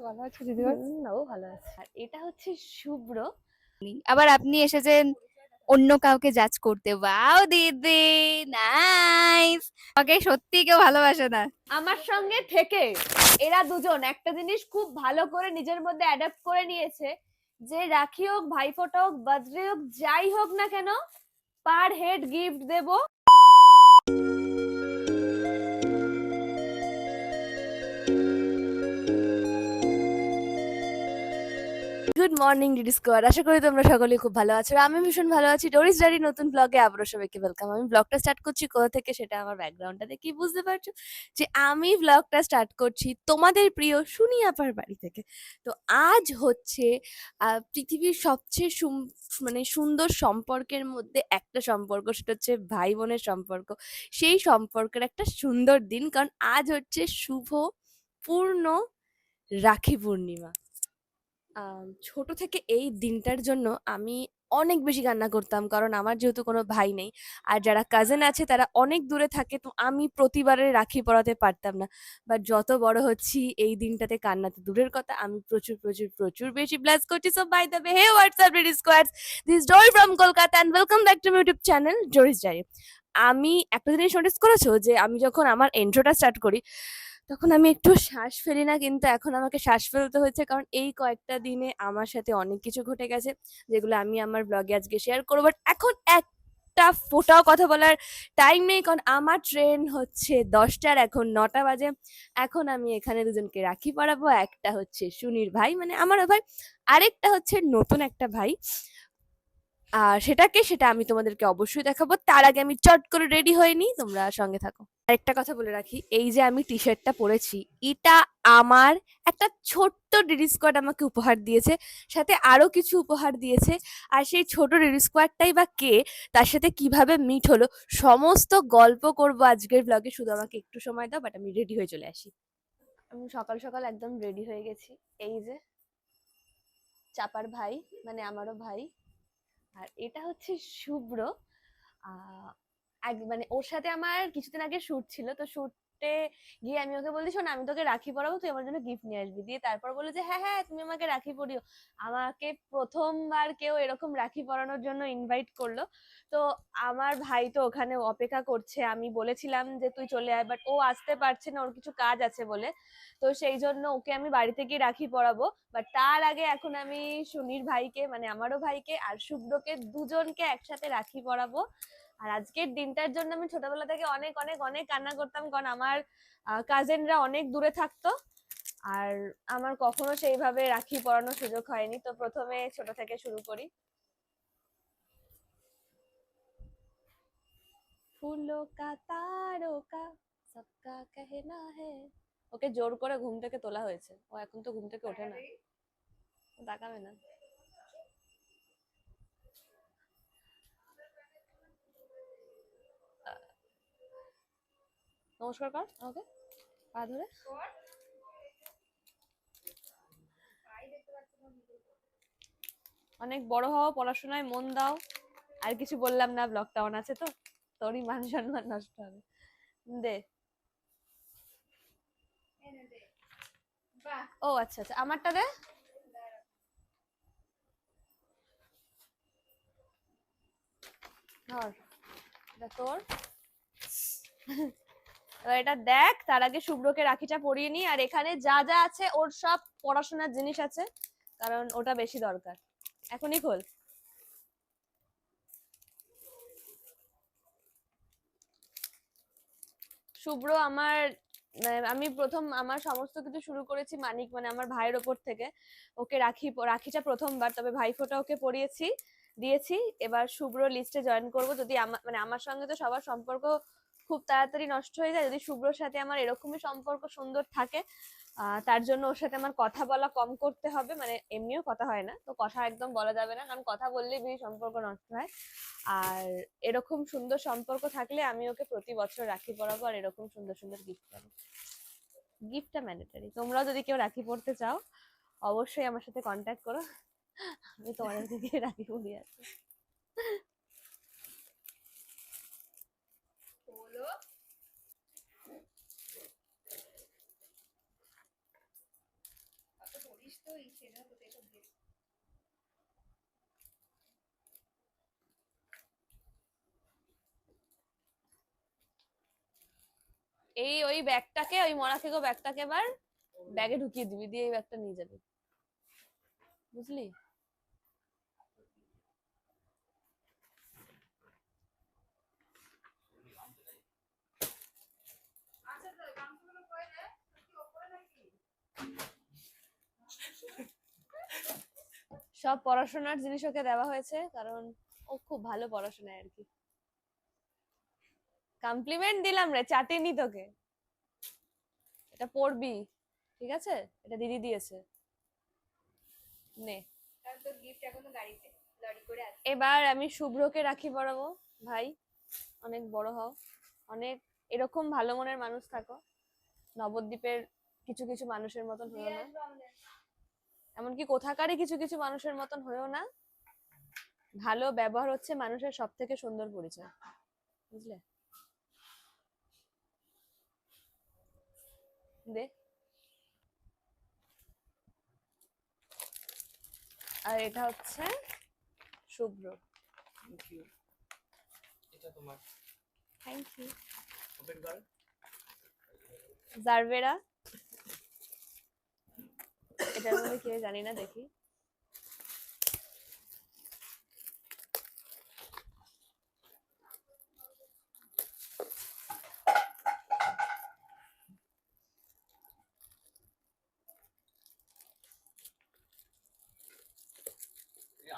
ভালো আছো দিদিভাই? ও ভালো আছে। আর এটা হচ্ছে শুভ্র। আবার আপনি এসেছেন অন্য কাউকে জাজ করতে। ওয়াও দিদি, নাইস। আমাকে সত্যি কেউ ভালোবাসে না। আমার সঙ্গে থেকে এরা দুজন একটা জিনিস খুব ভালো করে নিজের মধ্যে অ্যাডাপ্ট করে নিয়েছে, যে রাখি হোক, ভাইফোঁটা হোক, বার্থডে হোক, যাই হোক না কেন পার হেড গিফট দেব। গুড মর্নিং ডিডি স্কোয়াড, আশা করি তোমরা সকলেই খুব ভালো আছো। আমি ভীষণ ভালো আছি। ডোরিস ডারি নতুন ব্লগে আবারও সবাইকে ওয়েলকাম। আমি ব্লগটা স্টার্ট করছি কোথা থেকে সেটা আমার ব্যাকগ্রাউন্ডটা দেখে বুঝতে পারছো যে আমি ব্লগটা স্টার্ট করছি তোমাদের প্রিয় শুনি আপার বাড়ি থেকে। তো আজ হচ্ছে পৃথিবীর সবচেয়ে মানে সুন্দর সম্পর্কের মধ্যে একটা সম্পর্ক, সেটা হচ্ছে ভাই বোনের সম্পর্ক। সেই সম্পর্কের একটা সুন্দর দিন, কারণ আজ হচ্ছে শুভ পূর্ণ রাখি পূর্ণিমা। ছোট থেকে এই দিনটার জন্য আমি অনেক বেশি কান্না করতাম, কারণ আমার যেহেতু কোনো ভাই নেই, আর যারা কাজিন আছে তারা অনেক দূরে থাকে, তো আমি প্রতিবারে রাখি পরাতে পারতাম না। বাট যত বড় হচ্ছি এই দিনটাতে কান্না তো দূরের কথা, আমি প্রচুর প্রচুর প্রচুর বেশি ব্লাস করছি। So by the way, hey what's up ready squads, this Dori from Kolkata and welcome back to my YouTube channel Dori's diary. আমি একটা জিনিস নোটিস করেছো যে আমি যখন আমার এন্ট্রোটা স্টার্ট করি তখন আমি একটু শ্বাস ফেলি না, কিন্তু এখন আমাকে শ্বাস ফেলতে হচ্ছে, কারণ এই কয়েকটা দিনে আমার সাথে অনেক কিছু ঘটে গেছে যেগুলো আমি আমার ব্লগে আজকে শেয়ার করবো। বাট এখন একটা ফোটাও কথা বলার টাইম নেই, কারণ আমার ট্রেন হচ্ছে 10টার, এখন 9টা বাজে। এখন আমি এখানে দুজনকে রাখি পরাবো। একটা হচ্ছে সুনির ভাই, মানে আমারও ভাই, আরেকটা হচ্ছে নতুন একটা ভাই। আর সেটা আমি তোমাদেরকে অবশ্যই দেখাবো। তার আগে আমি চট করে রেডি হয়ে নিই, তোমরা সঙ্গে থাকো। আরেকটা কথা বলে রাখি, এই যে আমি টি শার্টটা পরেছি, এটা আমার একটা ছোট্ট ডিডি স্কোয়াড আমাকে উপহার দিয়েছে, সাথে আরো কিছু উপহার দিয়েছে। আর সেই ছোট ডিডি স্কোয়াডটাই বা কে, তার সাথে কিভাবে মিট হলো, সমস্ত গল্প করব আজকের ব্লগে। শুধু আমাকে একটু সময় দাও, বাট আমি রেডি হয়ে চলে আসি। আমি সকাল সকাল একদম রেডি হয়ে গেছি। এই যে চাপার ভাই, মানে আমারও ভাই। আর এটা হচ্ছে শুভ্র। মানে ওর সাথে আমার কিছুদিন আগে শুট ছিল, তো শুটে গিয়ে আমি ওকে বলছি, শোন আমি তোকে রাখি পরাবো, তুই আমার জন্য গিফট নিয়ে আসবি। দিয়ে তারপর বললো যে হ্যাঁ হ্যাঁ তুমি আমাকে রাখি পরিও। আমাকে প্রথমবার কেউ এরকম রাখি পরানোর জন্য ইনভাইট করলো। তো আমার ভাই তো ওখানে অপেক্ষা করছে, আমি বলেছিলাম যে তুই চলে আয়, বাট ও আসতে পারছে না, ওর কিছু কাজ আছে বলে। তো সেই জন্য ওকে আমি বাড়ি থেকে রাখি পরাবো। বাট তার আগে এখন আমি সুনির ভাইকে, মানে আমারও ভাইকে আর শুভ্রকে, দুজনকে একসাথে রাখি পরাবো। আর আজকের দিনটার জন্য আমি ছোটবেলা থেকে অনেক অনেক অনেক কান্না করতাম, কারণ আমার কাজিনরা অনেক দূরে থাকতো, আর আমার কখনো সেইভাবে রাখি পরানোর সুযোগ হয়নি। তো প্রথমে ছোট থেকে শুরু করি। ফুলো কা তারো কা সবকা कहना है। ওকে জোর করে ঘুম থেকে তোলা হয়েছে, ও এখন তো ঘুম থেকে ওঠে না। তাকাবে না। নমস্কার কর ওকে, পা ধরে। অনেক বড় হও, পড়াশোনায় মন দাও। আর কিছু বললাম না, ব্লগটা অন আছে তো, তোরই মান সম্মান নষ্ট হবে। দে। ও আচ্ছা আচ্ছা, আমারটা দে। ধর, এটা তোর। এবার এটা দেখ, তার আগে শুভ্রকে রাখিটা পরিয়ে নি। আর এখানে যা যা আছে ওর সব পড়াশোনার জিনিস আছে, কারণ ওটা বেশি দরকার। এখনই খোল। শুভ্র আমার, আমি প্রথম আমার সমস্ত কিছু শুরু করেছি মানিক, মানে আমার ভাইয়ের ওপর থেকে। ওকে রাখিটা প্রথমবার, তবে ভাইফোঁটা ওকে পরিয়েছি, দিয়েছি। এবার শুভ্র লিস্টে জয়েন করব। যদি মানে আমার সঙ্গে তো সবার সম্পর্ক খুব তাড়াতাড়ি নষ্ট হয়ে যায়, যদি শুভ্রর সাথে আমার এরকমই সম্পর্ক সুন্দর থাকে, তার জন্য ওর সাথে আমার কথা বলা কম করতে হবে। মানে এমনিও কথা হয় না, তো কথা একদম বলা যাবে না, কারণ কথা বললেই বেশি সম্পর্ক নষ্ট হয়। আর এরকম সুন্দর সম্পর্ক থাকলে আমি ওকে প্রতি বছর রাখি পরাবো, আর এরকম সুন্দর সুন্দর গিফট পাবো। গিফটটা ম্যান্ডেটরি। তোমরাও যদি কেউ রাখি পড়তে চাও অবশ্যই আমার সাথে কন্ট্যাক্ট করো, আমি তোমাদেরকে দিয়ে রাখি পরিয়ে আসবো। এই ওই ব্যাগটাকে, ওই মরা থেকে ব্যাগটাকে এবার ব্যাগে ঢুকিয়ে দিবি, দিয়ে এই ব্যাগটা নিয়ে যাবি, বুঝলি? সব পড়াশোনার জিনিস ওকে দেওয়া হয়েছে, কারণ ও খুব ভালো পড়াশোনায় আর কি। কমপ্লিমেন্ট দিলাম রে, চাটিনি তোকে। এটা পড়বি, ঠিক আছে? এটা দিদি দিয়েছে, নে। এবার আমি শুভ্রকে রাখি পরাবো। ভাই, অনেক বড় হও, অনেক এরকম ভালো মনের মানুষ থাকো, নবদ্বীপের কিছু কিছু মানুষের মতন হয়েও না, এমনকি কোথাকারই কিছু কিছু মানুষের মতন হয়েও না। ভালো ব্যবহার হচ্ছে মানুষের সব থেকে সুন্দর পরিচয়, বুঝলে? দে। আর এটা হচ্ছে শুভ্র। Thank you. এটা তোমার। Thank you. ওপেন কর। জারভেরা। এটার মধ্যে কি জানি না, দেখি।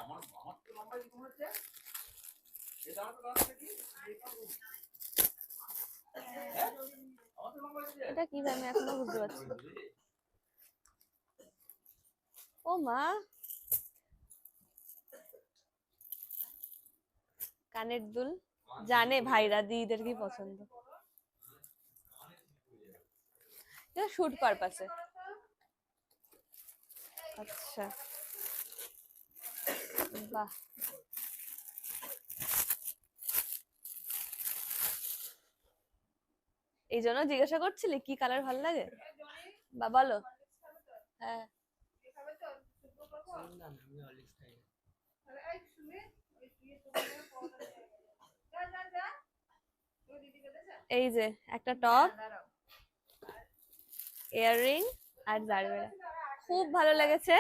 আমার আমার তো লম্বা কি হচ্ছে? এটা আমার তো লম্বা কি? এটা কি আমি এখনো বুঝতে পারছি না। ও মা, কানের দুল। জানে ভাইরা দিদিদের কি পছন্দ। এটা শুট পারপাসে। আচ্ছা, বাহ। এই জন্য জিজ্ঞাসা করছিলি কি কালার ভালো লাগে? বা বলো। হ্যাঁ, এই যে একটা টপ, ইয়াররিং আর জারবেরা, খুব ভালো লেগেছে।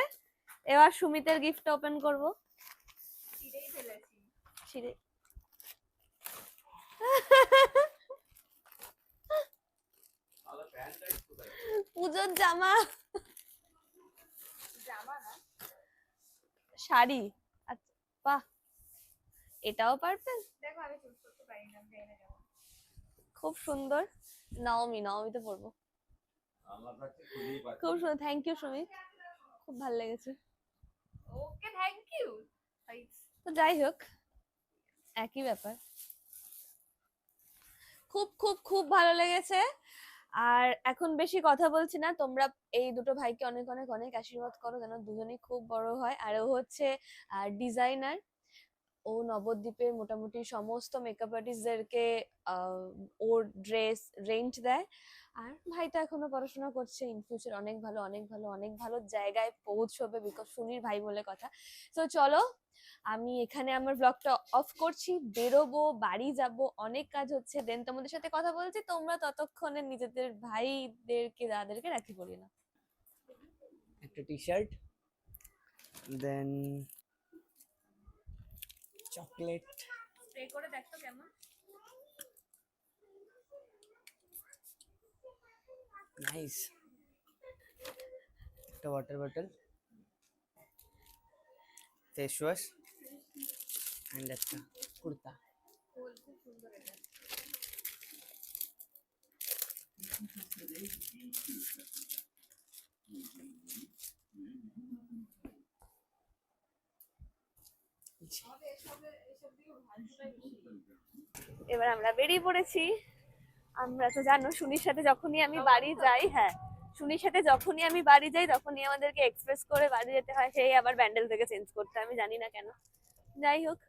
এবার সুমিতের গিফট ওপেন করব। ছিঁড়ে পুজোর জামা, শাড়ি। আচ্ছা, বাহ, এটাও পারবেন, খুব সুন্দর। নবমী, নবমীতে পরবো। খুব সুন্দর, থ্যাংক ইউ সুমিত, খুব ভালো লেগেছে। ওকে, থ্যাংক ইউ। তো যাই হোক, একই ব্যাপার। খুব খুব খুব ভালো লেগেছে। আর এখন বেশি কথা বলছি না, তোমরা এই দুটো ভাইকে অনেক অনেক অনেক আশীর্বাদ করো যেন দুজনেই খুব বড় হয়। আর ও হচ্ছে ডিজাইনার, ও নবদ্বীপের মোটামুটি সমস্ত মেকআপ আর্টিস্টদেরকে ওর ড্রেস রেন্ট দেয়। আর ভাইটা এখনো পড়াশোনা করছে, ইন ফিউচার অনেক ভালো অনেক ভালো অনেক ভালো জায়গায় পৌঁছবে, বিকজ সুনির ভাই বলে কথা। তো চলো, আমি এখানে আমার ব্লগটা অফ করছি, বেরোবো, বাড়ি যাব, অনেক কাজ হচ্ছে। দেন তোমাদের সাথে কথা বলছি, তোমরা ততক্ষণে নিজেদের ভাইদেরকে দাদাদেরকে রাখি পরিয়ে নাও। একটা T shirt, then chocolate. Spray করে দেখো কেমন। নাইস। একটা water bottle, face wash and একটা কুর্তা। এবার আমরা বেরিয়ে পড়েছি। আমরা তো জানো সুনির সাথে যখনই আমি বাড়ি যাই, হ্যাঁ, সুনির সাথে যখনই আমি বাড়ি যাই তখনই আমাদেরকে এক্সপ্রেস করে বাড়ি যেতে হয়, সেই আবার ব্যান্ডেল থেকে চেঞ্জ করতে, আমি জানি না কেন। যাই হোক,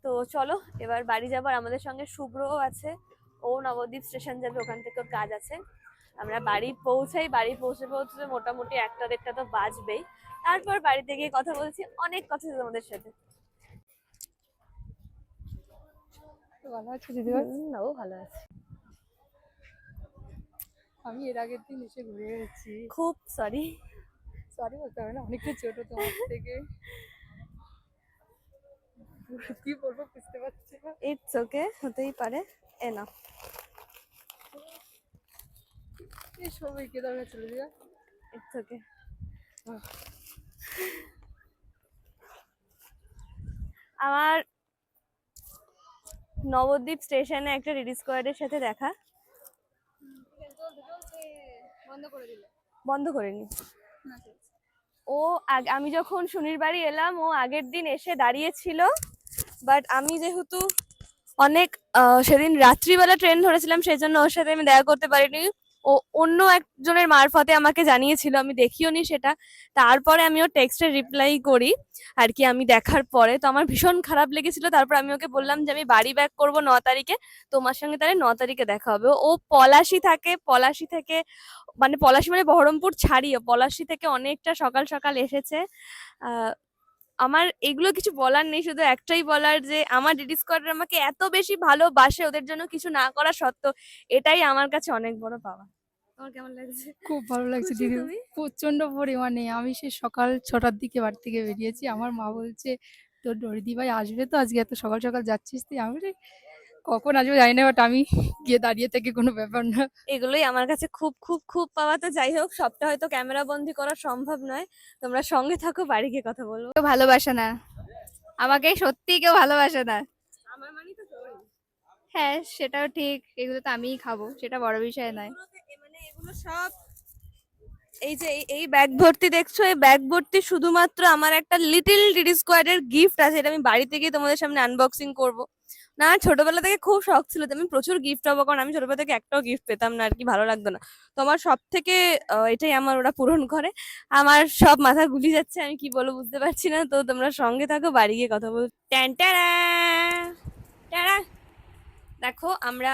তো চলো এবার বাড়ি যাবার। আমাদের সঙ্গে শুভ্রও আছে, ও নবদ্বীপ স্টেশন যাবে, ওখান থেকে ওর কাজ আছে। আমরা বাড়ি পৌঁছাই, বাড়ি পৌঁছে পৌঁছতে মোটামুটি 1টা-1.5টা তো বাজবেই। তারপর বাড়িতে গিয়ে কথা বলছি, অনেক কথা তোমাদের সাথে। ভালো আছি দিদিভাই। ও ভালো আছে। আমি এর আগের দিন এসে ঘুরে গেছি। খুব সরি। সরি বলতে হবে না, অনেকটা ছোট তোমার থেকে। কি বলবো বুঝতে পারছি না। ইটস ওকে, হতেই পারে। এ না, এই সবাইকে দরকার চলে দিবা। It's okay. আমার নবদ্বীপ স্টেশনে একটা রিডি স্কোয়াডের সাথে দেখা। বন্ধ করে দিলে? বন্ধ করিনি। ও আমি যখন সুনির বাড়ি এলাম, ও আগের দিন এসে দাঁড়িয়েছিল, বাট আমি যেহেতু অনেক সেদিন রাত্রিবেলা ট্রেন ধরেছিলাম, সেই জন্য ওর সাথে আমি দেখা করতে পারিনি। ও অন্য একজনের মারফতে আমাকে জানিয়েছিল, আমি দেখিও নি সেটা। তারপরে আমি ওর টেক্সটে রিপ্লাই করি আর কি, আমি দেখার পরে তো আমার ভীষণ খারাপ লেগেছিল। তারপর আমি ওকে বললাম যে আমি বাড়ি ব্যাক করবো 9 তারিখে, তোমার সঙ্গে তাহলে 9 তারিখে দেখা হবে। ও পলাশি থাকে, পলাশি থেকে মানে পলাশি মানে বহরমপুর ছাড়িয়ে পলাশি থেকে অনেকটা সকাল সকাল এসেছে। আমার এগুলো কিছু বলার নেই, শুধু একটাই বলার যে আমার ডিডি স্কোয়াড আমাকে এত বেশি ভালোবাসে, ওদের জন্য কিছু না করা সত্ত্বেও, এটাই আমার কাছে অনেক বড় পাওয়া। তোমার কেমন লাগছে? খুব ভালো লাগছে খুশি দিদি, তুমি? প্রচন্ড পরিমাণে। আমি সে সকাল 6টার দিকে বাড়ি থেকে বেরিয়েছি, আমার মা বলছে তোর ডরিদি ভাই আসবে তো আজকে, এত সকাল সকাল যাচ্ছিস তুই? আমি বলি, কখন আসবে জানি না, বাট আমি গিয়ে দাঁড়িয়ে থেকে কোনো ব্যাপার না। এগুলোই আমার কাছে খুব খুব খুব পাওয়া। তো যাই হোক, সবটা হয়তো ক্যামেরা বন্দি করা সম্ভব নয়, তোমরা সঙ্গে থাকো, বাড়ি গিয়ে কথা বলবো। কেউ ভালোবাসে না আমাকে, সত্যি কেউ ভালোবাসে না। আমার মানে তো তোরই। হ্যাঁ সেটাও ঠিক, এগুলো তো আমিই খাবো, সেটা বড় বিষয় নয়। মানে এগুলো সব, এই যে এই ব্যাগ ভর্তি দেখছো, এই ব্যাগ ভর্তি শুধুমাত্র আমার একটা লিটল ডিডি স্কোয়াডের গিফট আছে, এটা আমি বাড়িতে গিয়ে তোমাদের সামনে আনবক্সিং করব। না, ছোটবেলা থেকে খুব শখ ছিল যে আমি প্রচুর গিফট পাবো, কারণ আমি ছোটবেলা থেকে একটাও গিফট পেতাম না আর কি, ভালো লাগতো না। তো আমার সব থেকে এটাই আমার ওরা পূরণ করে। আমার সব মাথা গুলি যাচ্ছে, আমি কি বলবো বুঝতে পারছি না। তো তোমরা সঙ্গে থাকো, বাড়ি গিয়ে কথা বল। ট্যান ট্যারা ট্যারা। দেখো আমরা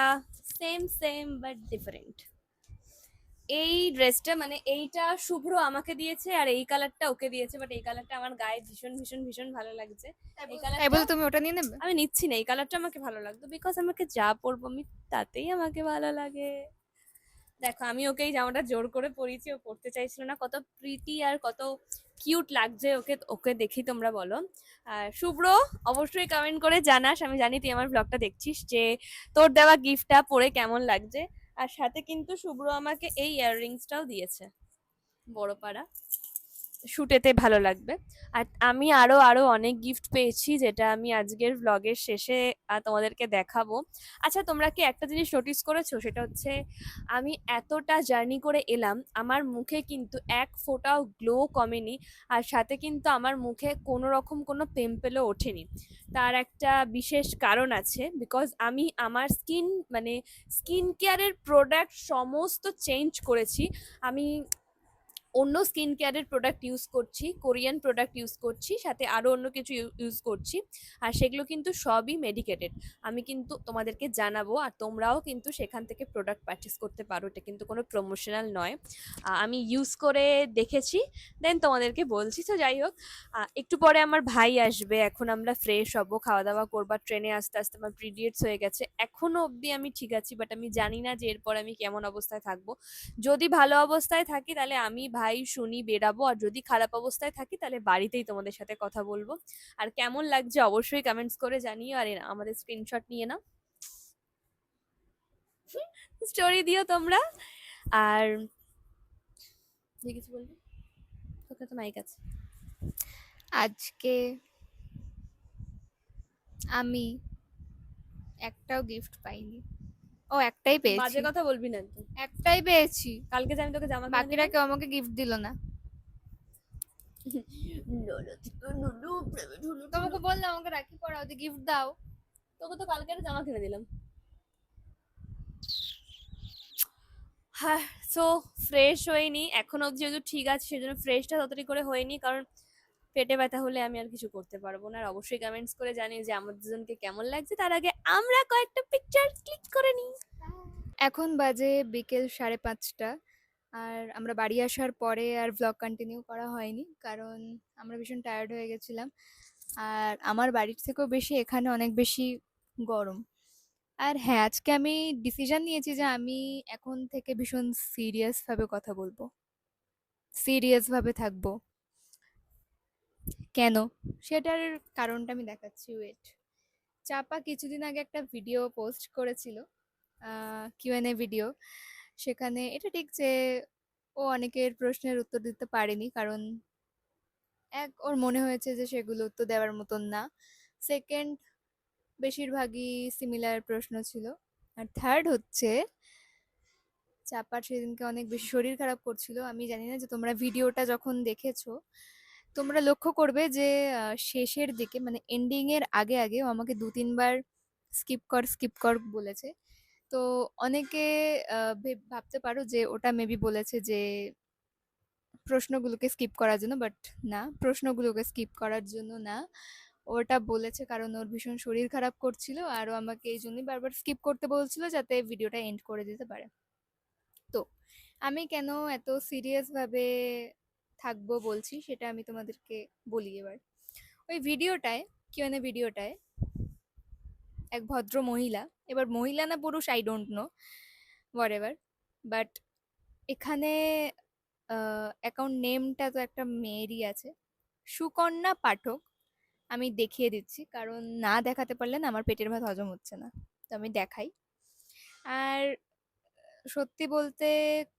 সেম সেম বাট ডিফারেন্ট। এই ড্রেসটা মানে এইটা শুভ্র আমাকে দিয়েছে, আর এই কালারটা ওকে দিয়েছে, বাট এই কালারটা আমার গায়ে ভীষণ ভীষণ ভীষণ ভালো লাগছে। এই তাই বলে কালারটা তুমি ওটা নিয়ে নেবে? আমি নিচ্ছি না, এই কালারটা আমাকে ভালো লাগতো, বিকজ আমাকে যা পরবো আমি তাতেই আমাকে ভালো লাগে। দেখো আমি ওকে এই জামাটা জোর করে পরিয়েছি, ও পরতে চাইছিল না। কত প্রিটি আর কত কিউট লাগছে ওকে, ওকে দেখি তোমরা বলো। আর শুভ্র, অবশ্যই কমেন্ট করে জানাস, আমি জানি তুই আমার ব্লগটা দেখছিস, যে তোর দেওয়া গিফটটা পরে কেমন লাগছে। আর সাথে কিন্তু শুভ্র আমাকে এই ইয়াররিংসটাও দিয়েছে, বড় পাড়া, শুটেতে ভালো লাগবে। আর আমি আরো আরো অনেক গিফট পেয়েছি, যেটা আমি আজকের ব্লগের শেষে তোমাদেরকে দেখাবো। আচ্ছা, তোমরা কি একটা জিনিস নোটিস করেছো, সেটা হচ্ছে আমি এতটা জার্নি করে এলাম, আমার মুখে কিন্তু এক ফোঁটাও গ্লো কমেনি, আর সাথে কিন্তু আমার মুখে কোনো রকম কোনো পিম্পলও ওঠেনি। তার একটা বিশেষ কারণ আছে, বিকজ আমি আমার মানে স্কিন কেয়ারের প্রোডাক্ট সমস্ত চেঞ্জ করেছি। আমি অন্য স্কিন কেয়ারের প্রোডাক্ট ইউজ করছি, কোরিয়ান প্রোডাক্ট ইউজ করছি, সাথে আরো অন্য কিছু ইউজ করছি, আর সেগুলো কিন্তু সবই মেডিকেটেড। আমি কিন্তু তোমাদেরকে জানাবো, আর তোমরাও কিন্তু সেখান থেকে প্রোডাক্ট পারচেস করতে পারো, এটা কিন্তু কোনো প্রমোশনাল নয়। আমি ইউজ করে দেখেছি, দেন তোমাদেরকে বলছি। তো যাই হোক, একটু পরে আমার ভাই আসবে, এখন আমরা ফ্রেশ হব, খাওয়া দাওয়া করবো। ট্রেনে আস্তে আস্তে আমার পিরিয়ডস হয়ে গেছে, এখনো অবধি আমি ঠিক আছি, বাট আমি জানি না যে এরপর আমি কেমন অবস্থায় থাকবো। যদি ভালো অবস্থায় থাকি তাহলে আমি ভাই শুনি বেরাবো, আর যদি খারাপ অবস্থায় থাকি তাহলে বাড়িতেই তোমাদের সাথে কথা বলবো। আর কেমন লাগছে অবশ্যই কমেন্টস করে জানিও, আর আমাদের স্ক্রিনশট নিয়ে নাও, স্টোরি দিও তোমরা। আর কিছু বলবি? তোকে তো মাইক আছে। আজকে আমি একটাও গিফট পাইনি। ও একটাই পেয়েছি। বাজে কথা বলবি না তো। একটাই পেয়েছি, কালকে যে আমি তোকে জামা বাকিরা কেউ আমাকে গিফট দিল না। তোমাকে বললাম আমাকে রাখি পরাও, দিয়ে গিফট দাও। তোকে তো কালকে একটা জামা কিনে দিলাম। হ্যাঁ, সো ফ্রেশ হয়নি এখনো অবধি, যেহেতু ঠিক আছে সেজন্য ফ্রেশটা ততটাই করে হয়নি, কারণ পেটে ব্যথা হলে আমি আর কিছু করতে পারবো না। আর অবশ্যই কমেন্টস করে জানিয়ে যে আমাদের দুজনকে কেমন লাগছে। তার আগে আমরা কয়েকটা পিকচার ক্লিক করে নিই। এখন বাজে বিকেল ৫:৩০। আর আমরা বাড়ি আসার পরে আর ভ্লগ কন্টিনিউ করা হয়নি, কারণ আমরা ভীষণ টায়ার্ড হয়ে গেছিলাম। আর আমার বাড়ির থেকেও বেশি এখানে অনেক বেশি গরম। আর হ্যাঁ, আজকে আমি ডিসিশন নিয়েছি যে আমি এখন থেকে ভীষণ সিরিয়াস ভাবে কথা বলবো, সিরিয়াস ভাবে থাকবো। কেন? সেটার কারণটা আমি দেখাচ্ছি, ওয়েট। চাপা কিছুদিন আগে একটা ভিডিও পোস্ট করেছিল, কিউএনএ ভিডিও। সেখানে এটা ঠিক যে ও অনেকের প্রশ্নের উত্তর দিতে পারেনি, কারণ এক, ওর মনে হয়েছে যে সেগুলো উত্তর দেওয়ার মতন না। সেকেন্ড, বেশিরভাগই সিমিলার প্রশ্ন ছিল। আর থার্ড হচ্ছে, চাপার সেদিনকে অনেক বেশি শরীর খারাপ করছিল। আমি জানি না যে তোমরা ভিডিওটা যখন দেখেছো, তোমরা লক্ষ্য করবে যে শেষের দিকে মানে এন্ডিং এর আগে আগে ও আমাকে ২-৩ বার স্কিপ কর বলেছে। তো অনেকে ভাবতে পারো যে ওটা মেবি বলেছে যে প্রশ্নগুলোকে স্কিপ করার জন্য, বাট না, প্রশ্নগুলোকে স্কিপ করার জন্য না। ওটা বলেছে কারণ ওর ভীষণ শরীর খারাপ করছিল, আর ও আমাকে এই জন্যই বারবার স্কিপ করতে বলছিল যাতে ভিডিওটা এন্ড করে দিতে পারে। তো আমি কেন এত সিরিয়াস ভাবে থাকবো বলছি সেটা আমি তোমাদেরকে বলি এবার। ওই ভিডিওটায়, কিউএনএ ভিডিওটায়, এক ভদ্র মহিলা, এবার মহিলা না পুরুষ I don't know, whatever, but এখানে অ্যাকাউন্ট নেমটা তো একটা মেয়েরই আছে, সুকন্যা পাঠক। আমি দেখিয়ে দিচ্ছি, কারণ না দেখাতে পারলে না আমার পেটের ভাত হজম হচ্ছে না, তো আমি দেখাই। আর সত্যি বলতে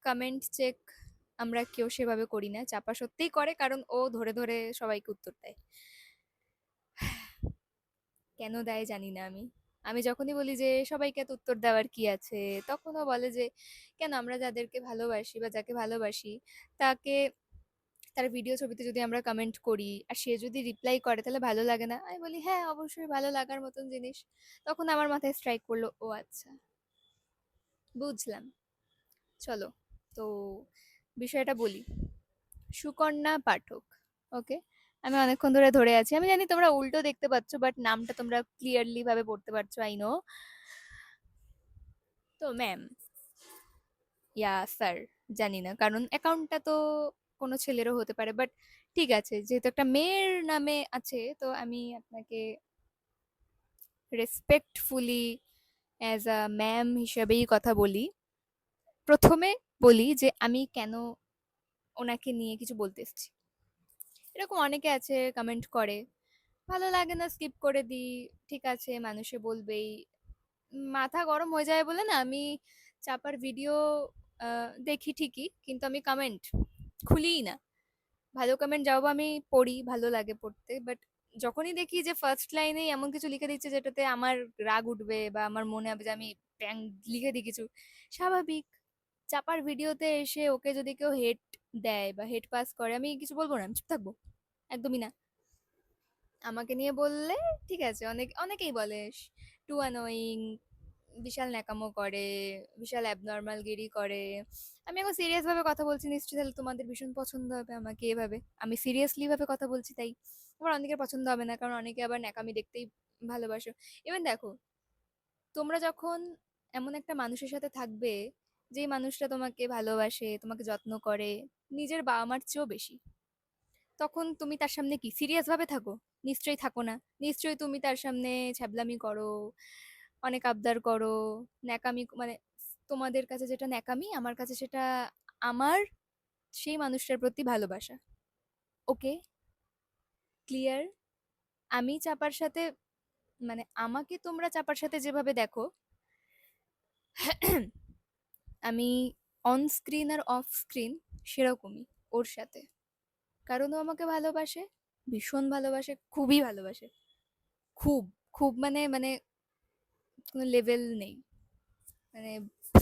কমেন্ট চেক আমরা কেউ সেভাবে করি না, চাপা সত্যিই করে, কারণ ও ধরে ধরে সবাইকে উত্তর দেয়। কেন দেয় জানি না আমি। আমি যখনই বলি যে সবাইকে এত উত্তর দেওয়ার কি আছে, তখন ও বলে যে কেন, আমরা যাদেরকে ভালোবাসি বা যাকে ভালোবাসি তাকে, তার ভিডিও ছবিতে যদি আমরা কমেন্ট করি আর সে যদি রিপ্লাই করে তাহলে ভালো লাগে না? আমি বলি হ্যাঁ, অবশ্যই ভালো লাগার মতন জিনিস। তখন আমার মাথায় স্ট্রাইক করলো, ও আচ্ছা, বুঝলাম। চলো, তো বিষয়টা বলি। সুকন্যা পাঠক, ওকে। আমি অনেকক্ষণ ধরে ধরে আছি, আমি জানি তোমরা উল্টো দেখতে পাচ্ছ, বাট নামটা তোমরা ক্লিয়ারলি ভাবে পড়তে পারছো, আই নো। তো ম্যাম, ইয়া স্যার, জানি না, কারণ অ্যাকাউন্টটা তো কোনো ছেলেরও হতে পারে, বাট ঠিক আছে, যেহেতু একটা মেয়ের নামে আছে তো আমি আপনাকে রেসপেক্টফুলি অ্যাজ আ ম্যাম হিসেবেই কথা বলি। প্রথমে বলি যে আমি কেন ওনাকে নিয়ে কিছু বলতে এসেছি। এরকম অনেকে আছে কমেন্ট করে, ভালো লাগে না স্কিপ করে দিই, ঠিক আছে মানুষে বলবেই। মাথা গরম হয়ে যায় বলে না আমি চাপার ভিডিও দেখি ঠিকই, কিন্তু আমি কমেন্ট খুলিই না। ভালো কমেন্ট যাও বা আমি পড়ি, ভালো লাগে পড়তে, বাট যখনই দেখি যে ফার্স্ট লাইনেই এমন কিছু লিখে দিচ্ছে যেটাতে আমার রাগ উঠবে বা আমার মনে হবে যে আমি প্যাং লিখে দিই কিছু, স্বাভাবিক। চাপার ভিডিওতে এসে ওকে যদি কেউ হেট দেয় বা হেট পাস করে, আমি কিছু বলবো না, আমি চুপ থাকবো? একদমই না। আমাকে নিয়ে বললে ঠিক আছে, অনেকেই বলে টু অ্যানোয়িং, বিশাল ন্যাকামো করে, বিশাল অ্যাবনর্মাল গিরি করে। আমি এখন সিরিয়াস ভাবে কথা বলছি, নিশ্চয়ই তাহলে তোমাদের ভীষণ পছন্দ হবে আমাকে এভাবে। আমি সিরিয়াসলি ভাবে কথা বলছি তাই। আবার অনেকের পছন্দ হবে না, কারণ অনেকে আবার ন্যাকামি দেখতেই ভালোবাসো। এবার দেখো, তোমরা যখন এমন একটা মানুষের সাথে থাকবে, যেই মানুষটা তোমাকে ভালোবাসে, তোমাকে যত্ন করে নিজের বাবা মার চেয়েও বেশি, তখন তুমি তার সামনে কি সিরিয়াস ভাবে থাকো? নিশ্চয়ই থাকো না। নিশ্চয়ই তুমি তার সামনে ছ্যাবলামি করো, অনেক আবদার করো, ন্যাকামি, মানে তোমাদের কাছে যেটা ন্যাকামি, আমার কাছে সেটা আমার সেই মানুষটার প্রতি ভালোবাসা। ওকে, ক্লিয়ার? আমি চাপার সাথে, মানে আমাকে তোমরা চাপার সাথে যেভাবে দেখো, আমি অন স্ক্রিন আর অফ স্ক্রিন সেরকমই ওর সাথে। কারণ ও আমাকে ভালোবাসে, ভীষণ ভালোবাসে, খুবই ভালোবাসে, খুব, খুব, মানে মানে কোনো লেভেল নেই। মানে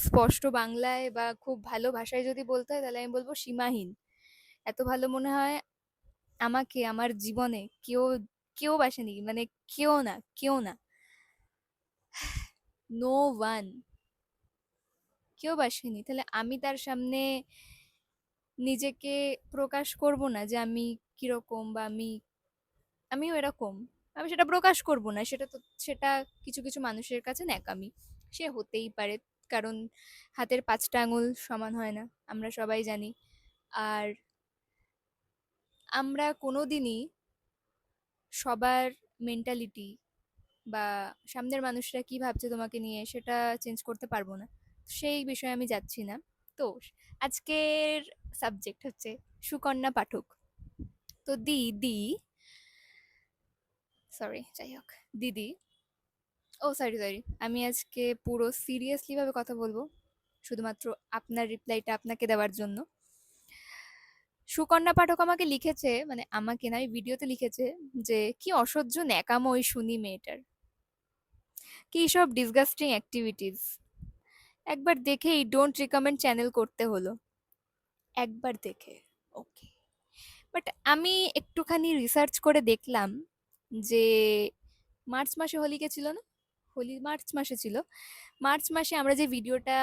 স্পষ্ট বাংলায় বা খুব ভালো ভাষায় যদি বলতে হয় তাহলে আমি বলবো সীমাহীন। এত ভালো মনে হয় আমাকে আমার জীবনে কেউ, কেউ বাসেনি, মানে কেউ না, কেউ না, নো ওয়ান, কেউ বাসেনি। তাহলে আমি তার সামনে নিজেকে প্রকাশ করব না যে আমি কিরকম বা আমিও এরকম, আমি সেটা প্রকাশ করব না। সেটা তো, সেটা কিছু কিছু মানুষের কাছে ন্যাকামি, সে হতেই পারে। কারণ হাতের ৫টা আঙুল সমান হয় না, আমরা সবাই জানি। আর আমরা কোনোদিনই সবার মেন্টালিটি বা সামনের মানুষরা কি ভাবছে তোমাকে নিয়ে সেটা চেঞ্জ করতে পারবো না। সেই বিষয়ে আমি যাচ্ছি না। তো আজকের সাবজেক্ট হচ্ছে সুকন্যা পাঠক। তো দিদি, সরি যাই হোক, দিদি, ও সরি সরি, আমি আজকে পুরো সিরিয়াসলি ভাবে কথা বলবো, শুধুমাত্র আপনার রিপ্লাইটা আপনাকে দেওয়ার জন্য। সুকন্যা পাঠক আমাকে লিখেছে, মানে আমাকে না, ওই ভিডিওতে লিখেছে যে কি অসহ্য ন্যাকামো ওই শুনি মেয়েটার, কি সব ডিসগাস্টিং অ্যাক্টিভিটিস। একবার দেখেই ডোন্ট রিকমেন্ড চ্যানেল করতে হলো, একবার দেখে। ওকে, বাট আমি একটুখানি রিসার্চ করে দেখলাম যে মার্চ মাসে হোলি ছিল না, হোলি মার্চ মাসে ছিল। মার্চ মাসে আমরা যে ভিডিওটা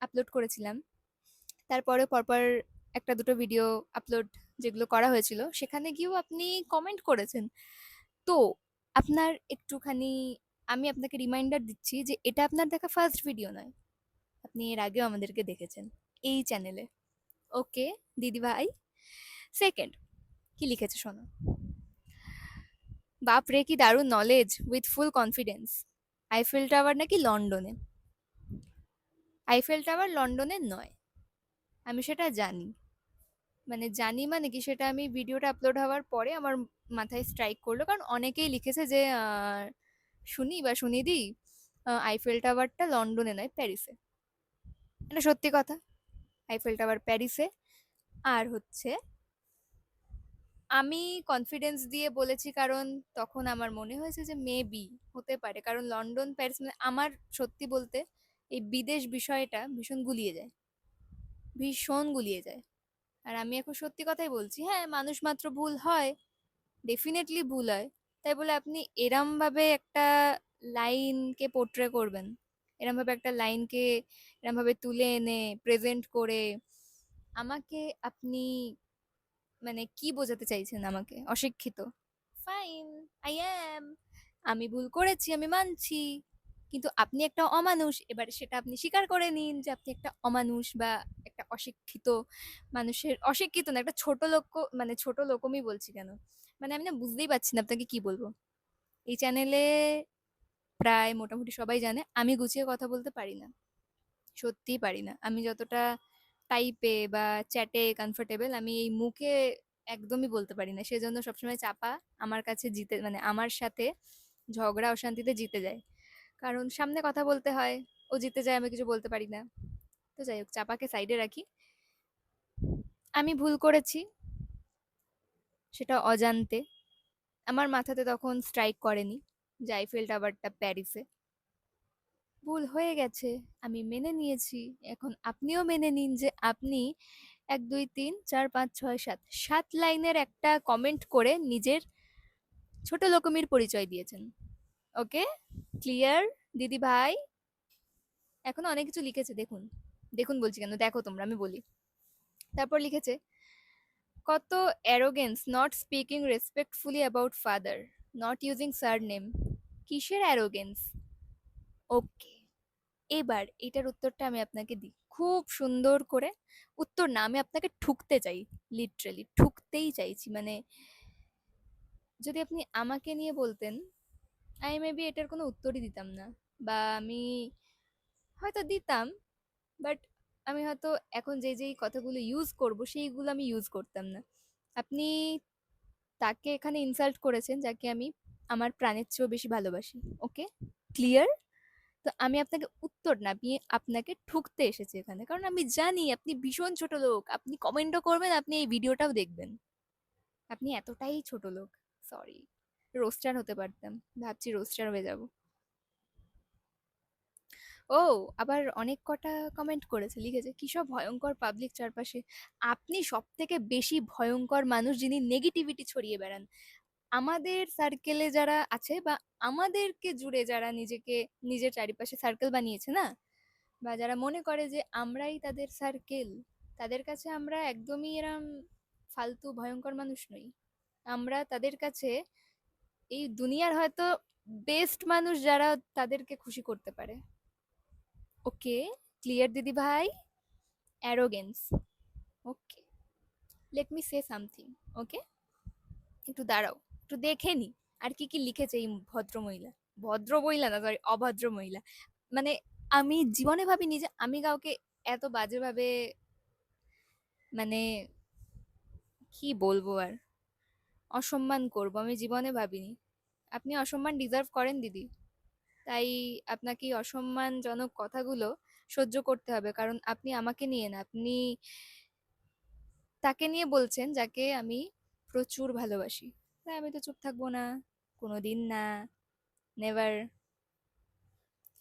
আপলোড করেছিলাম, তারপরে পরপর একটা দুটো ভিডিও আপলোড যেগুলো করা হয়েছিল, সেখানে গিয়েও আপনি কমেন্ট করেছেন। তো আপনার একটুখানি, আমি আপনাকে রিমাইন্ডার দিচ্ছি যে এটা আপনার দেখা ফার্স্ট ভিডিও নয়, আপনি এর আগেও আমাদেরকে দেখেছেন এই চ্যানেলে। ওকে দিদি ভাই। সেকেন্ড, কি লিখেছে শোনো। বাপ রে কি দারুণ knowledge, with full confidence. Eiffel tower নাকি লন্ডনে। আইফেল টাওয়ার লন্ডনে নয়, আমি সেটা জানি। মানে জানি মানে কি, সেটা আমি ভিডিওটা আপলোড হওয়ার পরে আমার মাথায় স্ট্রাইক করলো, কারণ অনেকেই লিখেছে যে শুনি বা শুনিদি, আইফেল টাওয়ারটা লন্ডনে নয় প্যারিসে। এটা সত্যি কথা, আইফেল টাওয়ার প্যারিসে। আর হচ্ছে আমি কনফিডেন্স দিয়ে বলেছি কারণ তখন আমার মনে হয়েছে যে মেবি হতে পারে, কারণ লন্ডন প্যারিস মানে আমার সত্যি বলতে এই বিদেশ বিষয়টা ভীষণ গুলিয়ে যায়, ভীষণ গুলিয়ে যায়। আর আমি এখন সত্যি কথাই বলছি, হ্যাঁ মানুষ মাত্র ভুল হয়, ডেফিনেটলি ভুল হয়। তাই বলে আপনি এরম ভাবে একটা লাইনকে পোট্রে করবেন, এরম ভাবে একটা লাইনকে এরম ভাবে তুলে এনে প্রেজেন্ট করে আমাকে আপনি, মানে কি বোঝাতে চাইছেন আমাকে, অশিক্ষিত? ফাইন, আই অ্যাম, আমি ভুল করেছি, আমি মানছি। কিন্তু আপনি একটা অমানুষ, এবার সেটা আপনি স্বীকার করে নিন যে আপনি একটা অমানুষ বা একটা অশিক্ষিত মানুষের, অশিক্ষিত না, একটা ছোট লোক, মানে ছোট লোকমই বলছি কেন, মানে আমি না বুঝতেই পারছি না আপনাকে কি বলবো। এই চ্যানেলে প্রায় মোটামুটি সবাই জানে আমি গুছিয়ে কথা বলতে পারি না, সত্যিই পারি না। আমি যতটা টাইপে বা চ্যাটে কমফোর্টেবল, আমি এই মুখে একদমই বলতে পারি না। সেজন্য সবসময় চাপা আমার কাছে জিতে, মানে আমার সাথে ঝগড়া অশান্তিতে জিতে যায়, কারণ সামনে কথা বলতে হয়, ও জিতে যায়, আমি কিছু বলতে পারি না। তো যাই হোক, চাপাকে সাইডে রাখি। আমি ভুল করেছি, সেটা অজান্তে। আমার মাথাতে তখন স্ট্রাইক করেনি যে আইফেল টাওয়ারটা প্যারিসে। ভুল হয়ে গেছে, আমি মেনে নিয়েছি। এখন আপনিও মেনে নিন যে আপনি ১ ২ ৩ ৪ ৫ ৬ ৭ ৭ লাইনের একটা কমেন্ট করে নিজের ছোট লোকমির পরিচয় দিয়েছেন। ওকে, ক্লিয়ার দিদি ভাই? এখনো অনেক কিছু লিখেছে, দেখুন, দেখুন বলছি কেন, দেখো তোমরা, আমি বলি। তারপর লিখেছে কত arrogance, not speaking respectfully about father, not using surname. কিসের অ্যারোগেন্স? ওকে, এবার এটার উত্তরটা আমি আপনাকে দিই খুব সুন্দর করে। উত্তর না, আমি আপনাকে ঠুকতে চাই, লিটারেলি ঠুকতেই চাইছি। মানে যদি আপনি আমাকে নিয়ে বলতেন, আমি মেবি এটার কোনো উত্তরই দিতাম না, বা আমি হয়তো দিতাম, বাট আমি হয়তো এখন যে যেই কথাগুলো ইউজ করব সেইগুলো আমি ইউজ করতাম না। আপনি তাকে এখানে ইনসাল্ট করেছেন যাকে আমি আমার প্রাণের চেয়েও বেশি ভালোবাসি। ওকে, ক্লিয়ার? তো আমি আপনাকে উত্তর না, আমি আপনাকে ঠুকতে এসেছি এখানে, কারণ আমি জানি আপনি ভীষণ ছোট লোক। আপনি কমেন্টও করবেন, আপনি এই ভিডিওটাও দেখবেন, আপনি এতটাই ছোট লোক। সরি, রোস্টার হতে পারতাম, ভাবছি রোস্টার হয়ে যাব। ও, আবার অনেক কটা কমেন্ট করেছে, লিখেছে কি সব ভয়ঙ্কর পাবলিক চারপাশে। আপনি সব থেকে বেশি ভয়ঙ্কর মানুষ, যিনি নেগেটিভিটি ছড়িয়ে বেড়ান। আমাদের সার্কেলে যারা আছে বা আমাদেরকে জুড়ে যারা নিজেকে নিজের চারিপাশে সার্কেল বানিয়েছে না, বা যারা মনে করে যে আমরাই তাদের সার্কেল, তাদের কাছে আমরা একদমই এরম ফালতু ভয়ঙ্কর মানুষ নই। আমরা তাদের কাছে এই দুনিয়ার হয়তো বেস্ট মানুষ, যারা তাদেরকে খুশি করতে পারে। ওকে, ক্লিয়ার দিদি ভাই? অ্যারোগেন্স। ওকে, লেট মি সে সামথিং। ওকে, একটু দাঁড়াও, একটু দেখে নি আর কি কি লিখেছে এই ভদ্রমহিলা। ভদ্রমহিলা না, সরি, অভদ্র মহিলা। মানে আমি জীবনে ভাবিনি যে আমি কাউকে এত বাজেভাবে, মানে কি বলবো আর, অসম্মান করব আমি জীবনে ভাবিনি। আপনি অসম্মান ডিজার্ভ করেন দিদি, তাই আপনাকে এই অসম্মানজনক কথাগুলো সহ্য করতে হবে, কারণ আপনি আমাকে নিয়ে না, আপনি তাকে নিয়ে বলছেন যাকে আমি প্রচুর ভালোবাসি। তাই আমি তো চুপ থাকবো না, কোনোদিন না, নেভার।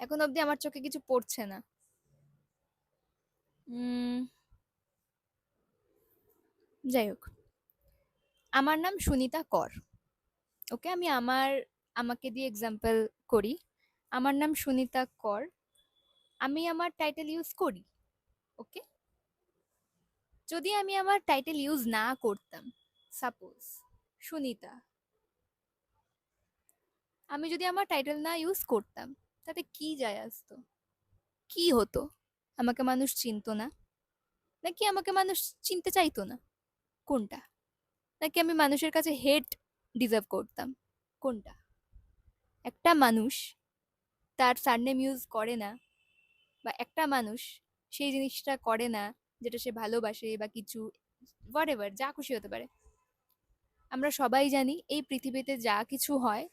এখন অবধি আমার চোখে কিছু পড়ছে না। উম, যাই হোক, আমার নাম সুনিতা কর। ওকে, আমি আমাকে দিয়ে এক্সাম্পল করি। আমার নাম সুনিতা কর, আমি আমার টাইটেল ইউজ করি। ওকে, যদি আমি আমার টাইটেল ইউজ না করতাম, সাপোজ সুনিতা, আমি যদি আমার টাইটেল না ইউজ করতাম, তাতে কি যায় আসতো? কি হতো? আমাকে মানুষ চিনতো না, নাকি আমাকে মানুষ চিনতে চাইতো না? কোনটা? নাকি আমি মানুষের কাছে হেট ডিজার্ভ করতাম? কোনটা? একটা মানুষ তার সারনেম ইউজ করে না, বা একটা মানুষ সেই জিনিসটা করে না যেটা সে ভালোবাসে বা কিছু, হোয়াটএভার, যা খুশি হতে পারে। আমরা সবাই জানি এই পৃথিবীতে যা কিছু হয়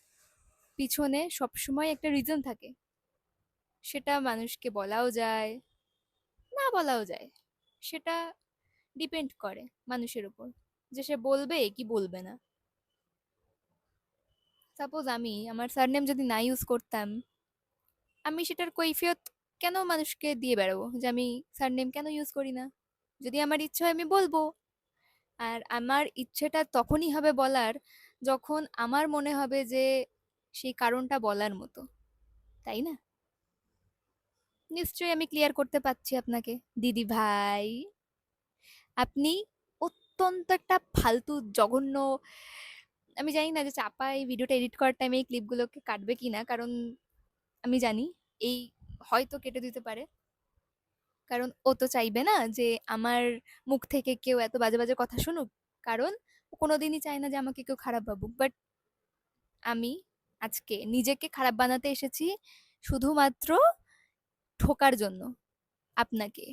পিছনে সবসময় একটা রিজন থাকে। সেটা মানুষকে বলাও যায়, না বলাও যায়। সেটা ডিপেন্ড করে মানুষের উপর, যে সে বলবে কি বলবে না। সাপোজ আমি আমার সারনেম যদি না ইউজ করতাম, আমি সেটার কৈফিয়ত কেন মানুষকে দিয়ে বেড়াবো যে আমি সারনেম কেন ইউজ করি না? যদি আমার ইচ্ছে হয় আমি বলবো। আর আমার ইচ্ছেটা তখনই হবে বলার, যখন আমার মনে হবে যে সেই কারণটা বলার মতো, তাই না? নিশ্চয়ই আমি ক্লিয়ার করতে পারছি আপনাকে দিদি ভাই। আপনি অত্যন্ত একটা ফালতু, জঘন্য, আমি জানি না যে চাপা এই ভিডিওটা এডিট করার টাইমে এই ক্লিপগুলোকে কাটবে কিনা, কারণ আমি জানি এই হয়তো কেটে দিতে পারে, কারণ ও তো চাইবে না যে আমার মুখ থেকে কেউ এত বাজে বাজে কথা শুনুক, কারণ ও কোনোদিনই চায় না যে আমাকে কেউ খারাপ ভাবুক। বাট আমি আজকে নিজেকে খারাপ বানাতে এসেছি শুধুমাত্র ঠোকার জন্য আপনাকে,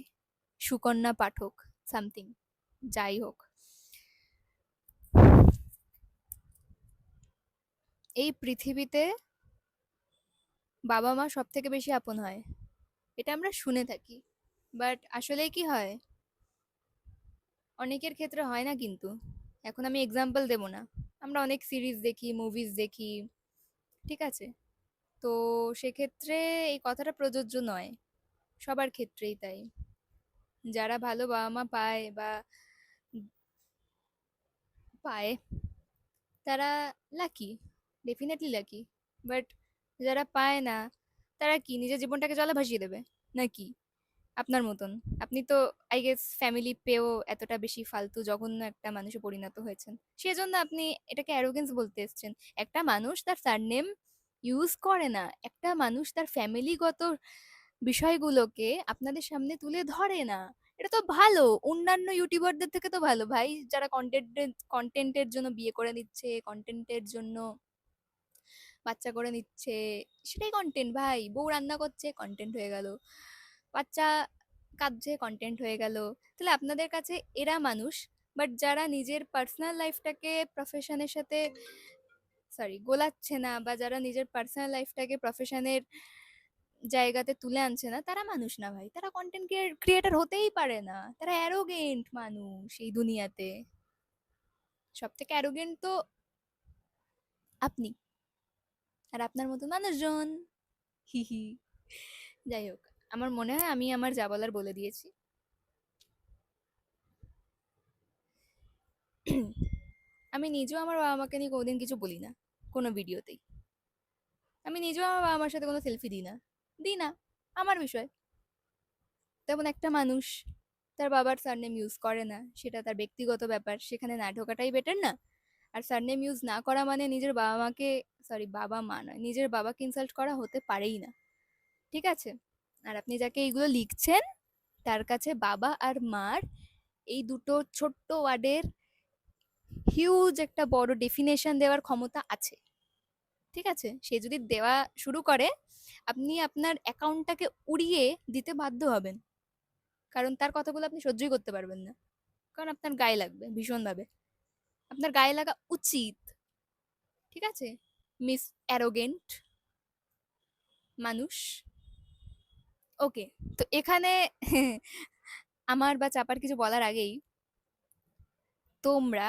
সুকন্যা পাঠক সামথিং, যাই হোক। এই পৃথিবীতে বাবা মা সব থেকে বেশি আপন হয়, এটা আমরা শুনে থাকি, বাট আসলে কি হয়? অনেকের ক্ষেত্রে হয় না কিন্তু। এখন আমি এক্সাম্পল দেব না, আমরা অনেক সিরিজ দেখি, মুভিজ দেখি, ঠিক আছে? তো সেক্ষেত্রে এই কথাটা প্রযোজ্য নয় সবার ক্ষেত্রেই, তাই যারা ভালো বাবা মা পায় বা পায় তারা লাকি, ডেফিনেটলি লাকি। বাট যারা পায় না, তারা কি নিজের জীবনটাকে জলে ভাসিয়ে দেবে নাকি? আপনার মতন আপনি তো আই গেস ফ্যামিলি পেয়েও এতটা বেশি ফালতু জঘন্য একটা মানুষে পরিণত হয়েছেন, সেজন্য আপনি এটাকে অ্যারোগেন্স বলতে এসছেন। একটা মানুষ তার সারনেম ইউজ করে না, একটা মানুষ তার ফ্যামিলিগত বিষয়গুলোকে আপনাদের সামনে তুলে ধরে না, এটা তো ভালো। অন্যান্য ইউটিউবারদের থেকে তো ভালো ভাই, যারা কন্টেন্টের জন্য বিয়ে করে নিচ্ছে, কন্টেন্টের জন্য বাচ্চা করে নিচ্ছে, সেটাই কন্টেন্ট ভাই। বউ রান্না করছে, কন্টেন্ট হয়ে গেল। বাচ্চা কাঁদছে, কন্টেন্ট হয়ে গেল। তাহলে আপনাদের কাছে এরা মানুষ, বাট যারা নিজের পার্সোনাল লাইফটাকে প্রফেশনের সাথে, সরি, গোলাচ্ছে না, বা যারা নিজের পার্সোনাল লাইফটাকে প্রফেশনের জায়গাতে তুলে আনছে না, তারা মানুষ না ভাই, তারা কন্টেন্ট ক্রিয়েটার হতেই পারে না। তারা অ্যারোগেন্ট মানুষ এই দুনিয়াতে। সব থেকে অ্যারোগেন্ট তো আপনি আর আপনার মতো মানুষজন। হি হি। যাই হোক, আমার মনে হয় আমি আমার যা বলার বলে দিয়েছি। আমি নিজেও আমার বাবা মাকে নিয়ে কোনোদিন কিছু বলি না, কোনো ভিডিওতেই। আমি নিজেও আমার বাবা মার সাথে কোনো সেলফি দিই না, আমার বিষয়। তেমন একটা মানুষ তার বাবার সারনেম ইউজ করে না, সেটা তার ব্যক্তিগত ব্যাপার, সেখানে না ঢোকাটাই বেটার না? আর সারনেম ইউজ না করা মানে নিজের বাবা মাকে, সরি, বাবা মা নয়, নিজের বাবাকে ইনসাল্ট করা হতে পারেই না, ঠিক আছে? আর আপনি যাকে এইগুলো লিখছেন তার কাছে বাবা আর মার এই দুটো ছোট্ট ওয়ার্ডের হিউজ একটা বড় ডেফিনেশন দেওয়ার ক্ষমতা আছে। ঠিক আছে? সে যদি দেওয়া শুরু করে, আপনি আপনার অ্যাকাউন্টটাকে উড়িয়ে দিতে বাধ্য হবেন। কারণ তার কথাগুলো আপনি সহ্যই করতে পারবেন না। কারণ আপনার গায়ে লাগবে ভীষণভাবে। আপনার গায়ে লাগা উচিত। ঠিক আছে? মিস অ্যারোগেন্ট মানুষ। ওকে। তো এখানে আমার বা চাপার কিছু বলার আগেই তোমরা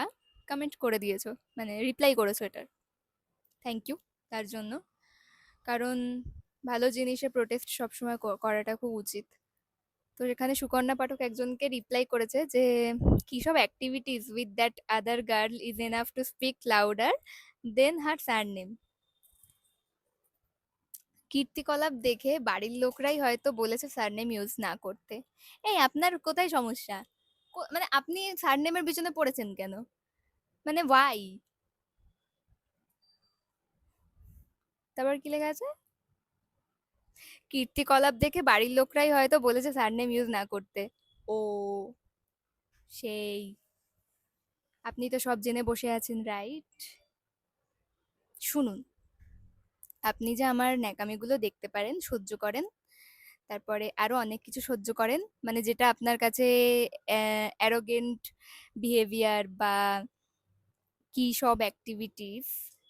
কমেন্ট করে দিয়েছো। মানে রিপ্লাই করেছো এটার। থ্যাংক ইউ তার জন্য। কারণ ভালো জিনিসে প্রোটেস্ট সবসময় করাটা খুব উচিত। তো এখানে সুকন্যা পাঠক একজনকে রিপ্লাই করেছে যে কি সব activities with that other girl is enough to speak louder than her surname. কীর্তিকলাপ দেখে বাড়ির লোকরাই হয়তো বলেছে সারনেম ইউজ না করতে। এই আপনার কোথায় সমস্যা? মানে আপনি সারনেমের পিছনে পড়েছেন কেন? মানে ওয়াই? তারপর কি লেখা আছে? কীর্তিকলাপ দেখে বাড়ির লোকরাই হয়তো বলেছে সারনেম ইউজ না করতে। ও সেই, আপনি তো সব জেনে বসে আছেন, রাইট? শুনুন, আপনি যে আমার ন্যাকামিগুলো দেখতে পারেন, সহ্য করেন, তারপরে আরো অনেক কিছু সহ্য করেন, মানে যেটা আপনার কাছে অ্যারোগেন্ট বিহেভিয়ার বা কি সব অ্যাক্টিভিটিস,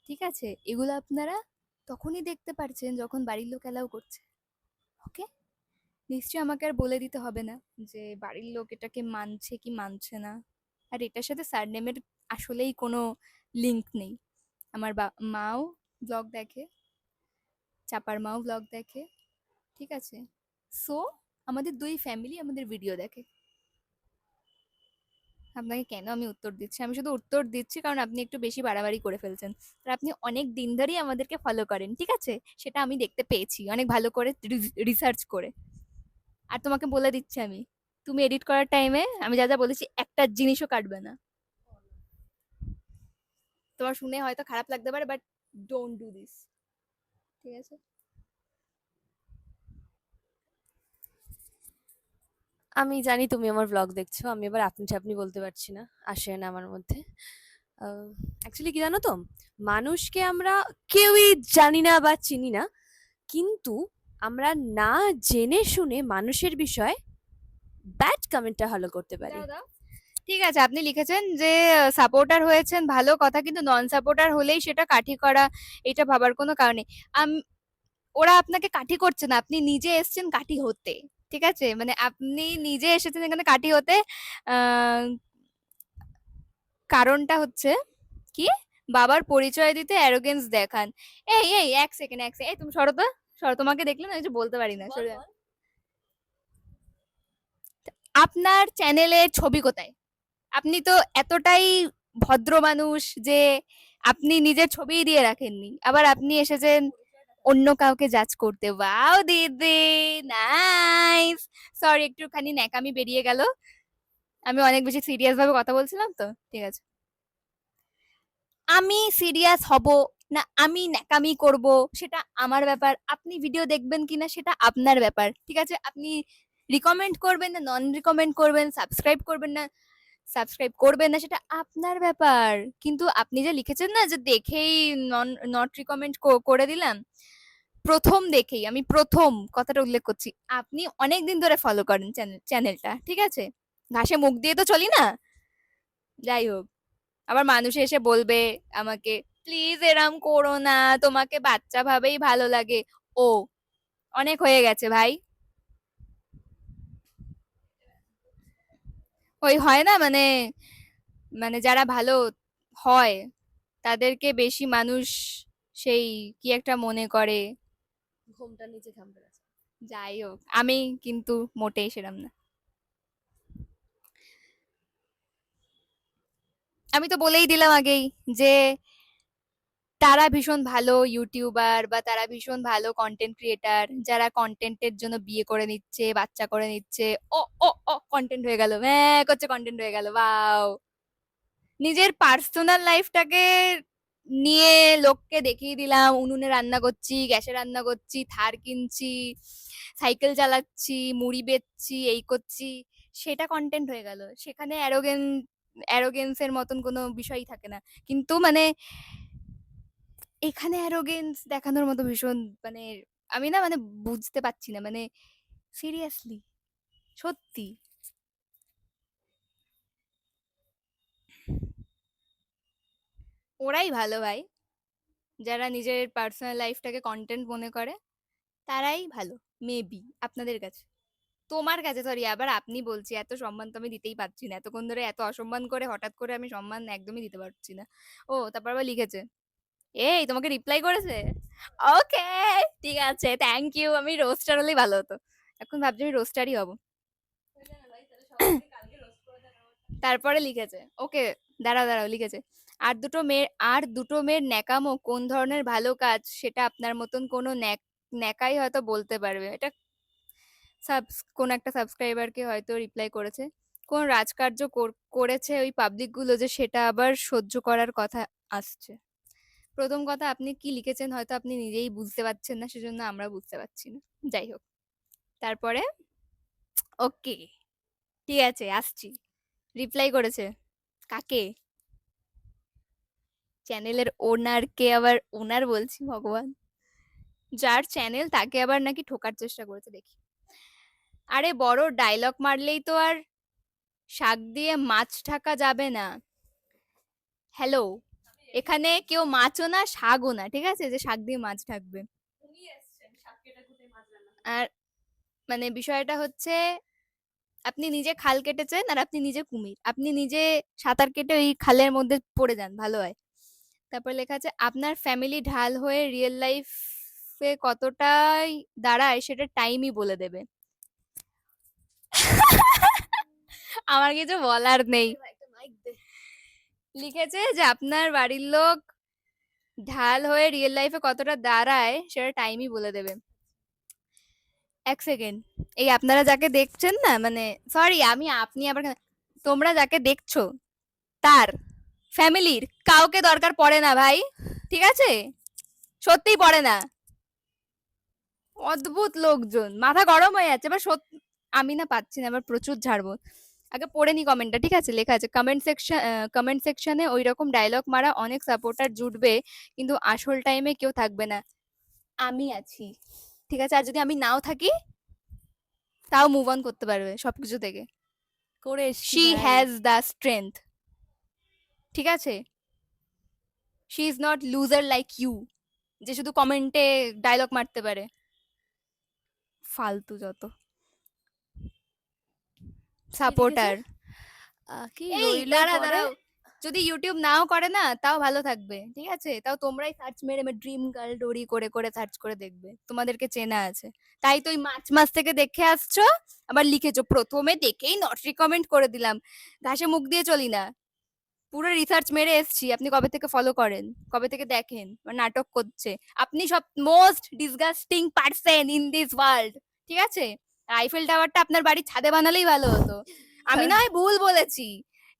ঠিক আছে, এগুলো আপনারা তখনই দেখতে পারছেন যখন বাড়ির লোক অ্যালাউ করছে। ওকে? নিশ্চয়ই আমাকে আর বলে দিতে হবে না যে বাড়ির লোক এটাকে মানছে কি মানছে না। আর এটার সাথে সারনেমের আসলেই কোনো লিঙ্ক নেই। আমার মাও ব্লগ দেখে, চাপার মাও ব্লগ দেখে, ঠিক আছে? সো আমাদের দুই ফ্যামিলি আমাদের ভিডিও দেখে। আপনাকে কেন আমি উত্তর দিচ্ছি? আমি শুধু উত্তর দিচ্ছি কারণ আপনি একটু বেশি বাড়াবাড়ি করে ফেলছেন। আর আপনি অনেক দিন ধরেই আমাদেরকে ফলো করেন, ঠিক আছে? সেটা আমি দেখতে পেয়েছি অনেক ভালো করে রিসার্চ করে। আর তোমাকে বলে দিচ্ছি আমি, তুমি এডিট করার টাইমে আমি যা যা বলেছি একটা জিনিসও কাটবে না। তোমার শুনে হয়তো খারাপ লাগতে পারে, বাট ডোন্ট ডু দিস। ঠিক আছে? আমি জানি তুমি আমার ব্লগ দেখছো, আমি এবার আপনি চাপনি বলতে পারছি না, আসে না আমার মধ্যে। অ্যাকচুয়ালি কি জানো তো, মানুষকে আমরা কেউই জানি না বা চিনি না, কিন্তু আমরা না জেনে শুনে মানুষের বিষয়ে ব্যাড কমেন্টটা হলো করতে পারি। দাও দাও। ঠিক আছে, আপনি লিখেছেন যে সাপোর্টার হয়েছেন, ভালো কথা, কিন্তু নন সাপোর্টার হলেই সেটা কাঠি করা, এটা ভাবার কোনো কারণে। ওরা আপনাকে কাঠি করছে না, আপনি নিজে এসছেন কাঠি হতে। ঠিক আছে? মানে আপনি নিজে এসেছেন এখানে কাঠি হতে। আহ, কারণটা হচ্ছে কি, বাবার পরিচয় দিতে অ্যারোগেন্স দেখান। এই এই এক সেকেন্ড, এক সেকেন্ড, এই তুমি সরো তো, সরো, তোমাকে দেখলে না কিছু বলতে পারি না, সরে যাও। আপনার চ্যানেলের ছবি কোথায়? আপনি তো এতটাই ভদ্র মানুষ যে আপনি নিজের ছবি দিয়ে রাখেননি, আবার আপনি এসেছেন অন্য কাউকে জাজ করতে। ওয়াও দিদি, নাইস। সরি, একটুখানি ন্যাকামি বেরিয়ে গেল, আমি অনেক বেশি সিরিয়াস ভাবে কথা বলছিলাম তো। ঠিক আছে, আমি সিরিয়াস হব না আমি ন্যাকামি করব সেটা আমার ব্যাপার, আপনি ভিডিও দেখবেন কিনা সেটা আপনার ব্যাপার। ঠিক আছে? আপনি রিকমেন্ড করবেন না নন রিকমেন্ড করবেন, সাবস্ক্রাইব করবেন না, সেটা আপনার ব্যাপার। কিন্তু আপনি যে লিখেছেন না যে দেখেই নট রিকমেন্ড করে দিলাম, প্রথম দেখেই, আমি প্রথম কথাটা উল্লেখ করছি, আপনি অনেক দিন ধরে ফলো করেন চ্যানেলটা, ঠিক আছে? ঘাসে মুখ দিয়ে তো চলি না। যাই হোক, আবার মানুষ এসে বলবে আমাকে প্লিজ এরম করো না, তোমাকে বাচ্চা ভাবেই ভালো লাগে। ও অনেক হয়ে গেছে ভাই। ওই হয় না, মানে মানে যারা ভালো হয় তাদেরকে বেশি মানুষ সেই কি একটা মনে করে। ঘোমটার নিচে ঘামটা আছে। যাই হোক, আমি কিন্তু মোটেই সেরম না। আমি তো বলেই দিলাম আগেই যে তারা ভীষণ ভালো ইউটিউবার বা তারা ভীষণ ভালো কন্টেন্ট ক্রিয়েটার, যারা কন্টেন্টের জন্য বিয়ে করে নিচ্ছে, বাচ্চা করে নিচ্ছে। ও ও ও কন্টেন্ট হয়ে গেল, করছে, কন্টেন্ট হয়ে গেল, ওয়াও। নিজের পার্সোনাল লাইফটাকে নিয়ে লোককে দেখিয়ে দিলাম, উনুনে রান্না করছি, গ্যাসে রান্না করছি, থার কিনছি, সাইকেল চালাচ্ছি, মুড়ি বেচছি, এই করছি, সেটা কন্টেন্ট হয়ে গেল। সেখানে অ্যারোগেন্সের মতন কোনো বিষয়ই থাকে না। কিন্তু মানে এখানে অ্যারোগেন্স দেখানোর মতো ভীষণ মানে আমি না মানে বুঝতে পারছি না, মানে সিরিয়াসলি, সত্যি। ওরাই ভালো ভাই, যারা নিজের পার্সোনাল লাইফটাকে কন্টেন্ট মনে করে, তারাই ভালো, মেবি আপনাদের কাছে। তোমার কাছে সরি, আবার আপনি বলছি, এত সম্মান তো আমি দিতেই পারছি না, এতক্ষণ ধরে এত অসম্মান করে হঠাৎ করে আমি সম্মান একদমই দিতে পারছি না। ও তারপর আবার লিখেছে, এই তোমাকে রিপ্লাই করেছে, ওকে ঠিক আছে, থ্যাংক ইউ। আমি রোস্টার হলেই ভালো হতো, এখন ভাবছি আমি রোস্টারই হব। তারপরে লিখেছে, ওকে দাঁড়াও দাঁড়াও, লিখেছে, আর দুটো মেয়ের ন্যাকামো কোন ধরনের ভালো কাজ সেটা আপনার মতন কোনো ন্যাকাই হয়তো বলতে পারবে। এটা কোন একটা সাবস্ক্রাইবারকে হয়তো রিপ্লাই করেছে। কোন রাজকার্য করেছে ওই পাবলিক গুলো যে সেটা আবার সহ্য করার কথা আসছে। প্রথম কথা, আপনি কি লিখেছেন হয়তো আপনি নিজেই বুঝতে পারছেন না, সেজন্য আমরা বুঝতে পারছি না। যাই হোক, তারপরে ওকে ঠিক আছে আসছি। রিপ্লাই করেছে কাকে? চ্যানেলের ওনারকে, আবার ওনার বলছি ভগবান, যার চ্যানেল তাকে আবার নাকি ঠোকার চেষ্টা করেছে দেখি। আরে বড় ডায়লগ মারলেই তো আর শাক দিয়ে মাছ ঢাকা যাবে না। হ্যালো, এখানে কেউ মাছও না শাকও না, ঠিক আছে, যে শাক দিয়ে মাছ ঢাকবে। আর মানে বিষয়টা হচ্ছে, আপনি নিজে খাল কেটেছেন আর আপনি নিজে কুমির, আপনি নিজে সাঁতার কেটে ওই খালের মধ্যে পড়ে যান, ভালো হয়। তারপর লেখা আছে, আপনার ফ্যামিলি ঢাল হয়ে রিয়েল লাইফে কতটাই দাঁড়ায় সেটা টাইমই বলে দেবে। আমার কিছু বলার নেই। লিখেছে যে আপনার বাড়ির লোক ঢাল হয়ে রিয়েল লাইফে কতটা দাঁড়ায় সেটা টাইমই বলে দেবে। এক সেকেন্ড, এই আপনারা যাকে দেখছেন না, মানে সরি আমি আপনি আবার তোমরা যাকে দেখছো তার ফ্যামিলির কাউকে দরকার পড়ে না ভাই, ঠিক আছে, সত্যিই পড়ে না। অদ্ভুত লোকজন, মাথা গরম হয়ে যাচ্ছে। এবার সত্যি আমি না পাচ্ছি না, আবার প্রচুর ঝাড়বো। আগে পড়ে নি কমেন্টটা, ঠিক আছে, লেখা আছে, কমেন্ট সেকশনে ওই রকম ডায়লগ মারা অনেক সাপোর্টার জুটবে, কিন্তু আসল টাইমে কেউ থাকবে না। আমি আছি, ঠিক আছে, আর যদি আমি নাও থাকি তাও মুভ অন করতে পারবে সবকিছু থেকে। করে এসছি শি ভাই। হ্যাজ দ্য স্ট্রেংথ, ঠিক আছে, she is not loser like you, যে শুধু কমেন্টে ডায়লগ মারতে পারে, ফালতু যত সাপোর্টার। কি এই রইলো দাঁড়া পরে? দাঁড়াও, যদি ইউটিউব নাও করে না তাও ভালো থাকবে, ঠিক আছে, তাও তোমরাই সার্চ মেরে ড্রিম গার্ল ডোরি করে করে সার্চ করে দেখবে, তোমাদেরকে চেনা আছে। তাই তো ওই মার্চ মাস থেকে দেখে আসছো, আবার লিখেছো প্রথমে দেখেই নট রিকমেন্ড করে দিলাম। ঘাসে মুখ দিয়ে চলি না, পুরো রিসার্চ মেরে এসছি। আপনি কবে থেকে ফলো করেন, কবে থেকে দেখেন, নাটক করছে। আপনি সব most disgusting person in this world, ঠিক আছে। আইফেল টাওয়ারটা আপনার বাড়ির ছাদে বানালেই ভালো হতো। আমি না হয় ভুল বলেছি,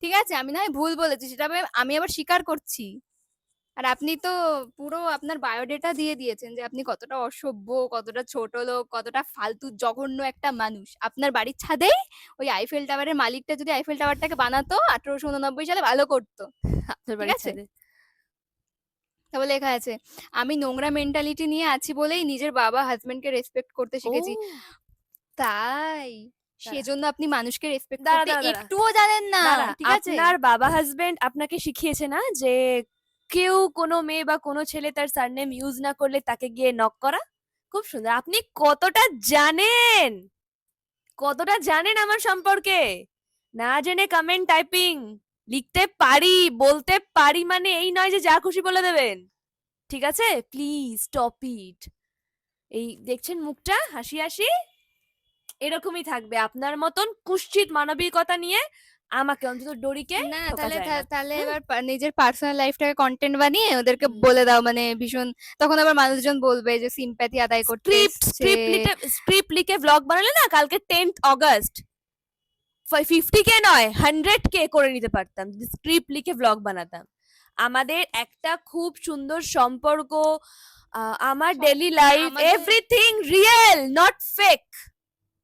ঠিক আছে, আমি না হয় ভুল বলেছি, সেটা আমি আবার স্বীকার করছি। আর আপনি তো পুরো আপনার বায়োডেটা দিয়ে দিয়েছেন যে আপনি কতটা অসভ্য, কতটা ছোট লোক, কতটা ফালতু জঘন্য একটা মানুষ। আপনার বাড়ির ছাদেই ওই আইফেল টাওয়ারের মালিকটা যদি আইফেল টাওয়ারটাকে বানাতো 1889 সালে, ভালো করতো, আপনার ঠিক বাড়ির আছে। ছাদে। তারপর লেখা আছে, আমি নোংরা মেন্টালিটি নিয়ে আছি বলেই নিজের বাবা হাজবেন্ডকে রেসপেক্ট করতে শিখেছি। ও তাই দাঁড়া সেজন্য আপনি মানুষকে রেসপেক্ট দাঁড়া করতে দাঁড়া দাঁড়া একটুও জানেন না, দাঁড়া, ঠিক আছে। আপনার বাবা হাজবেন্ড আপনাকে শিখিয়েছে না যে কেউ কোনো মেয়ে বা কোনো ছেলে তার সারনেম ইউজ না করলে তাকে গিয়ে নক করা? খুব সুন্দর। আপনি কতটা জানেন, কতটা জানেন আমার সম্পর্কে? না জেনে কমেন্ট টাইপিং, লিখতে পারি বলতে পারি মানে এই নয় যে যা খুশি বলে দেবেন, ঠিক আছে? Please stop it. এই দেখছেন মুখটা হাসি হাসি, এরকমই থাকবে। আপনার মতন কুৎসিত মানবিকতা নিয়ে আমাকে অন্তত ডোরিকে না ঠকা তাহলে যায় না। তাহলে হুম? এবার নিজের পার্সোনাল লাইফটাকে কন্টেন্ট বানিয়ে ওদেরকে হুম। বলে দাও, মানে ভীষণ, তখন আবার মানুষজন বলবে যে সিম্প্যাথি আদায় করতে এসছে। স্ক্রিপ্ট লিখে ব্লগ বানালে না, কালকে 10th অগস্ট 50K নয় 100K করে নিতে পারতাম যদি স্ক্রিপ্ট লিখে ব্লগ বানাতাম। আমাদের একটা খুব সুন্দর সম্পর্ক আমার সব ডেইলি লাইফ আমাদের everything real not fake,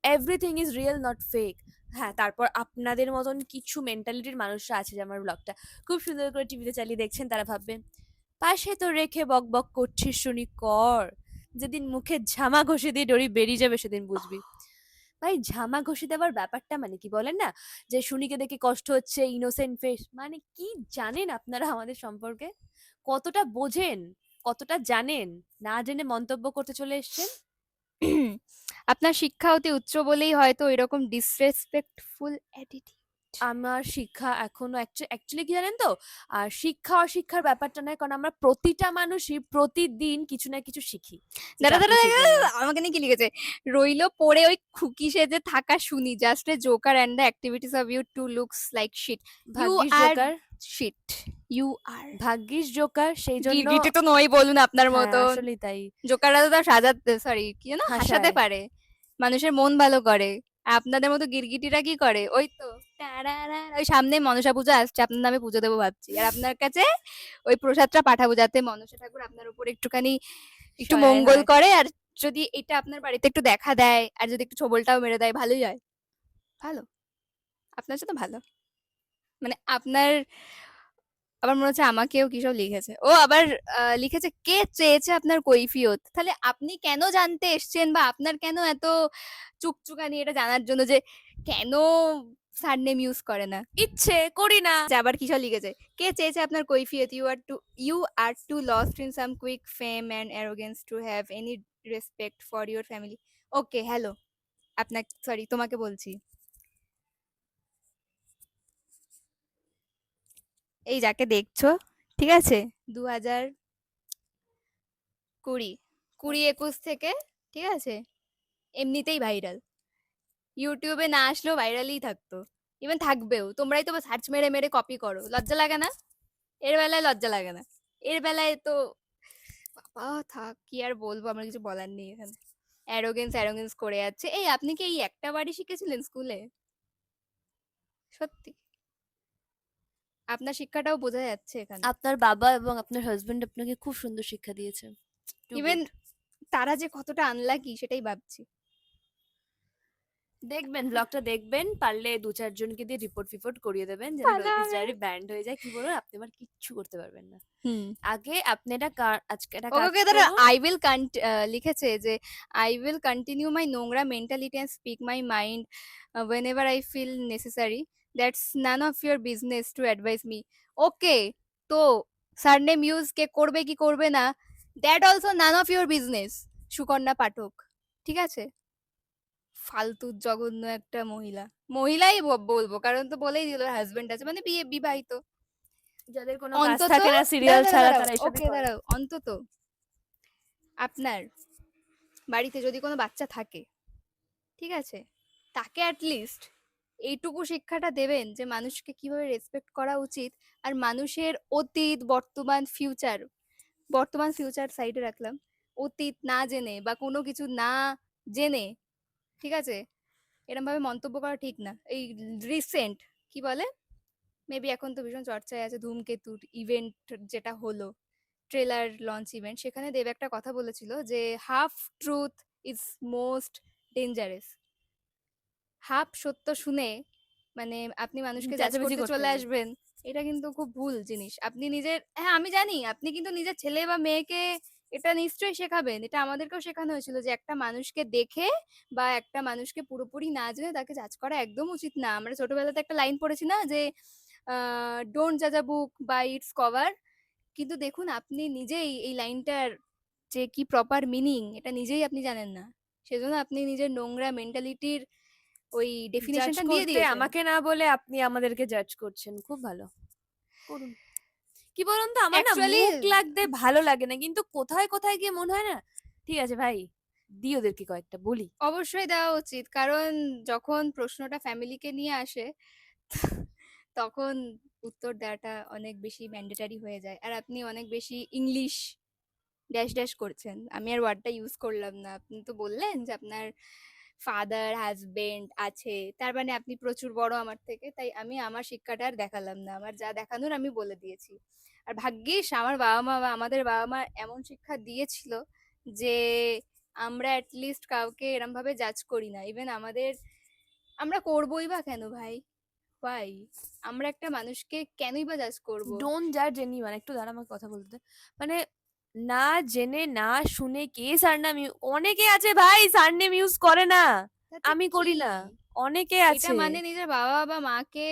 everything is real not fake. হ্যাঁ, তারপর আপনাদের মতন কিছু মেন্টালিটির মানুষরা আছে যে আমার ব্লগটা খুব সুন্দর করে টিভিতে চালিয়ে দেখছেন, তারা ভাববেন পাশে তো রেখে বক বক করছিস শুনি কর, যেদিন মুখে ঝামা ঘষে দিয়ে ডরি বেরিয়ে যাবে সেদিন বুঝবি। ভাই ঝামা ঘষে দেওয়ার ব্যাপারটা মানে কি বলেন না, যে শুনিকে দেখে কষ্ট হচ্ছে ইনোসেন্ট ফেস, মানে কি জানেন আপনারা আমাদের সম্পর্কে, কতটা বোঝেন, কতটা জানেন, না জেনে মন্তব্য করতে চলে এসছেন। আপনার শিক্ষা অতি উচ্চ বলেই হয়তো এরকম ডিসরেসপেক্টফুল অ্যাটিটিউড। আমার শিক্ষা এখনো অ্যাকচুয়ালি কি জানেন তো, আর শিক্ষা অশিক্ষার ব্যাপারটা নয়, কারণ আমরা প্রতিটা মানুষই প্রতিদিন কিছু না কিছু শিখি, যেটা দাঁড়া আপনি দাঁড়া শিখবেন না। আমাকে নিয়ে কি লিখেছে, রইলো পড়ে ওই খুকি সেজে থাকা শুনি, just a joker and the activities of you too looks like shit. You ভাগ্যিস are joker, shit, you are ভাগ্যিস জোকার, সেই জন্য। গিরগিটি তো নয় বলুন আপনার হ্যাঁ, মতন। আসলেই তাই। জোকাররা তো তার সাজাতে, সরি কি যেন, হাসাতে হাসায়। পারে, মানুষের মন ভালো করে। আর আপনাদের মতো গিরগিটিরা কি করে, ওই তো টারারা, ওই সামনে মনসা পুজো আসছে, আপনার নামে পুজো দেবো ভাবছি, আর আপনার কাছে ওই প্রসাদটা পাঠাবো যাতে মনসা ঠাকুর আপনার উপর একটুখানি একটু সহায় মঙ্গল হয়। করে, আর যদি এটা আপনার বাড়িতে একটু দেখা দেয়, আর যদি একটু ছোবলটাও মেরে দেয়, ভালোই হয়। ভালো, আপনার সাথে ভালো, মানে আপনার, আবার মনে হচ্ছে আমাকেও কি সব লিখেছে, ও আবার লিখেছে কে চেয়েছে আপনার কৈফিয়ত, তাহলে আপনি কেন জানতে এসছেন, বা আপনার কেন এত চুকচুকানি এটা জানার জন্য যে কেন সারনেম ইউজ করে না। ইচ্ছে করি না। আবার কি সব লিখেছে, কে চেয়েছে আপনার কৈফিয়ত, you are too lost in some quick fame and arrogance to have any respect for your family. Okay hello, আপনার, সরি তোমাকে বলছি, এই যাকে দেখছো, ঠিক আছে, 2020-21 থেকে, ঠিক আছে, এমনিতেই ভাইরাল, ইউটিউবে না আসলেও ভাইরালই থাকতো, ইভেন থাকবেও, তোমরাই তো সার্চ মেরে মেরে কপি করো, লজ্জা লাগে না? এর বেলায় লজ্জা লাগে না, এর বেলায় তো বাবা থাক, কি আর বলবো, আমার কিছু বলার নেই এখানে। অ্যারোগেন্স অ্যারোগেন্স করে যাচ্ছে, এই আপনি কি এই একটা বাড়ি শিখেছিলেন স্কুলে? সত্যি আপনার শিক্ষাটাও বোঝা যাচ্ছে এখানে। আপনার বাবা এবং আপনার হাজবেন্ড আপনাকে খুব সুন্দর শিক্ষা দিয়েছে। Too even good. তারা যে কতটা আনলাকি সেটাই ভাবছি। দেখবেন ব্লগটা, দেখবেন পারলে 2-4 জনকে দিয়ে রিপোর্ট ফিপোর্ট করিয়ে দেবেন যেন ভালো রোহিত হবে। ডায়েরি ব্যান্ড হয়ে যায়। কি বলুন, আপনি আমার কিচ্ছু করতে পারবেন না। হুম, আগে আপনি আজকে একটা কাজ ওকে দাঁড়া, করুন। আই উইল লিখেছে যে আই উইল কন্টিনিউ মাই নোংরা mentality and speak my mind whenever I feel necessary, that's none of your business to advice me. Okay, তো সারনেম ইউজ কে করবে কি করবে না, that also none of your business, Sukanya Pathak, ঠিক আছে? ফালতু জঘন্য একটা মহিলা, মহিলাই বলবো, কারণ তো বলেই দিল হাজবেন্ড আছে, মানে বিয়ে বিবাহিত। যাদের কোনো কাজ অন্তত থাকে না সিরিয়াল দাঁড়াও ছাড়া, দাঁড়াও, তারা এসবই ওকে করে। দাঁড়াও, অন্তত আপনার বাড়িতে যদি কোনো বাচ্চা থাকে, ঠিক আছে, তাকে অ্যাটলিস্ট এইটুকু শিক্ষাটা দেবেন যে মানুষকে কিভাবে রেসপেক্ট করা উচিত, আর মানুষের অতীত বর্তমান ফিউচার, বর্তমান ফিউচার সাইডে রাখলাম, অতীত না জেনে বা কোনো কিছু না জেনে, ঠিক আছে, এরম ভাবে মন্তব্য করা ঠিক না। এই রিসেন্ট কি বলে, মেবি এখন তো ভীষণ চর্চায় আছে ধূমকেতুর ইভেন্ট যেটা হলো, ট্রেলার লঞ্চ ইভেন্ট, সেখানে দেব একটা কথা বলেছিল যে half truth is most dangerous. Half সত্য শুনে মানে আপনি মানুষকে জাজ চেঁচামেচি করতে করতে চলে নেই। আসবেন, এটা কিন্তু খুব ভুল জিনিস। আপনি নিজের, হ্যাঁ আমি জানি, আপনি কিন্তু নিজের ছেলে বা মেয়েকে এটা নিশ্চয়ই শেখাবেন, এটা আমাদেরকেও শেখানো হয়েছিল যে একটা মানুষকে দেখে বা একটা মানুষকে পুরোপুরি না জেনে তাকে জাজ করা একদম উচিত না। আমরা ছোটবেলাতে একটা লাইন পড়েছি না যে ডোন্ট জাজ আ বুক বাই ইটস কভার, কিন্তু দেখুন আপনি নিজেই এই লাইনটার যে কি প্রপার মিনিং এটা নিজেই আপনি জানেন না, সেজন্য আপনি নিজের নোংরা মেন্টালিটির ওই জাজ ডেফিনেশনটা দিয়ে করতে দিয়েছেন। আমাকে না বলে আপনি আমাদেরকে জাজ করছেন, খুব ভালো করুন। কি বলুন তো, আমার না অ্যাকচুয়ালি মুখ লাগতে ভালো লাগে না, কিন্তু কোথায় কোথায় গিয়ে মনে হয় না, ঠিক আছে ভাই, দি ওদেরকে কয়েকটা বলি। অবশ্যই দেওয়া উচিত, কারণ যখন প্রশ্নটা ফ্যামিলিকে নিয়ে আসে তখন উত্তর দেওয়াটা অনেক বেশি ম্যান্ডেটারি হয়ে যায়, আর আপনি অনেক বেশি ইংলিশ ড্যাশ ড্যাশ করছেন, আমি আর ওয়ার্ডটা ইউজ করলাম না। আপনি তো বললেন যে আপনার ফাদার হাজবেন্ড আছে, তার মানে আপনি প্রচুর বড় আমার থেকে, তাই আমি আমার শিক্ষাটা আর দেখালাম না, আমার যা দেখানোর আমি বলে দিয়েছি। আর ভাগ্যিস আমার বাবা মা বা আমাদের বাবা মা এমন শিক্ষা দিয়েছিল যে আমরা লিস্ট কাউকে এরম ভাবে জাজ করি না। ইভেন আমরা করবোই বা কেন ভাই? ভাই, আমরা একটা মানুষকে কেনই বা জাজ করব? ডোন্ট জাজ এনিওয়ান। একটু দাঁড়া, আমাকে কথা বলতে দে। মানে না জেনে না শুনে কে সারনেম অনেকে আছে ভাই সারনেম ইউজ করে না, তাতে আমি করি কি? না, অনেকে এটা আছে। মানে নিজের বাবা বা মাকে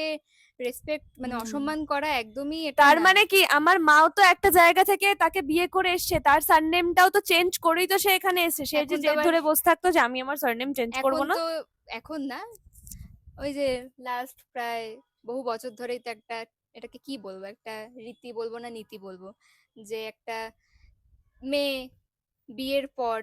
রেসপেক্ট মানে হুম। অসম্মান করা একদমই এটা তার না। মানে কি আমার মাও তো একটা জায়গা থেকে তাকে বিয়ে করে এসছে, তার সারনেমটাও তো চেঞ্জ করেই তো সে এখানে এসছে। সে যে এখন তো জেদ আবার ধরে বসে থাকতো যে আমি আমার সারনেম চেঞ্জ করব এখন না। তো এখন না, ওই যে লাস্ট প্রায় বহু বছর ধরেই তো একটা, এটাকে কি বলবো, একটা রীতি বলবো না নীতি বলবো, যে একটা মেয়ে বিয়ের পর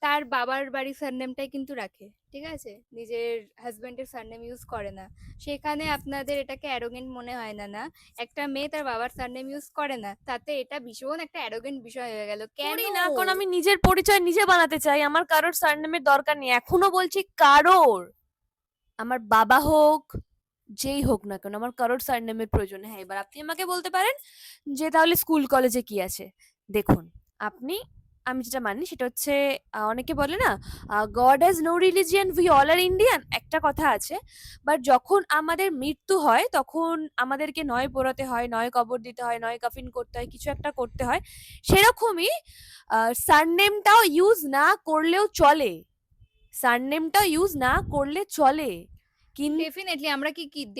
তার বাবার বাড়ির সারনেমটাই কিন্তু রাখে, ঠিক আছে, নিজের হাজবেন্ডের সারনেম ইউজ করে না। সেখানে আপনাদের এটাকে অ্যারোগেন্ট মনে হয় না? না, একটা মেয়ে তার বাবার সারনেম ইউজ করে না, তাতে এটা ভীষণ একটা অ্যারোগেন্ট বিষয় হয়ে গেল কেন? করি না, কারণ আমি নিজের পরিচয় নিজে বানাতে চাই, আমার কারোর সারনেমের দরকার নেই। এখনো বলছি কারোর, আমার বাবা হোক যেই হোক না কেন, আমার কারোর সারনেমের প্রয়োজন নেই। হ্যাঁ, এবার আপনি আমাকে বলতে পারেন যে তাহলে স্কুল কলেজে কি আছে। দেখুন, আপনি, আমি যেটা মানি সেটা হচ্ছে অনেকে বলে না God has no religion, we all are Indian, একটা কথা আছে। বাট যখন আমাদের মৃত্যু হয় তখন আমাদেরকে নয় পোড়াতে হয়, নয় কবর দিতে হয়, নয় কাফিন করতে হয়, কিছু একটা করতে হয়। সেরকমই সারনেমটাও ইউজ না করলেও চলে, সারনেমটাও ইউজ না করলে চলে, কিন্তু ডেফিনেটলি আমরা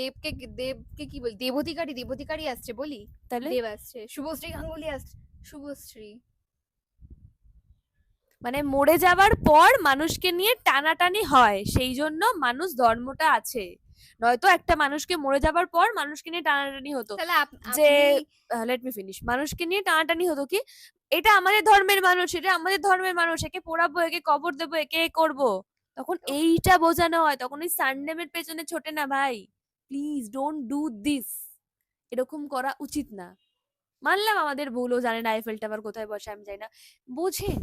দেবকে কি বলি, দেবধিকারী আসছে বলি, তাহলে দেব আসছে, শুভশ্রী গাঙ্গুলি আসছে, শুভশ্রী। মানে মরে যাবার পর মানুষকে নিয়ে টানাটানি হয়, সেই জন্য মানুষ ধর্মটা আছে। নয়তো একটা মানুষকে মরে যাবার পর মানুষকে নিয়ে টানাটানি হতো তাহলে যে, আপনি লেট মি ফিনিশ, মানুষকে নিয়ে টানাটানি হতো কি এটা আমাদের ধর্মের মানুষ, এটা আমাদের ধর্মের মানুষ, একে পোড়াবো, একে কবর দেবো, একে করব। তখন উফ, এইটা বোঝানো হয়, তখন ওই সানডেমের পেছনে ছোটে না ভাই। প্লিজ ডোন্ট ডু দিস, এরকম করা উচিত না। মানলাম আমাদের ভুলও, জানে না আইফেল টাওয়ার কোথায় বসে আমি জানি না, বোঝেন।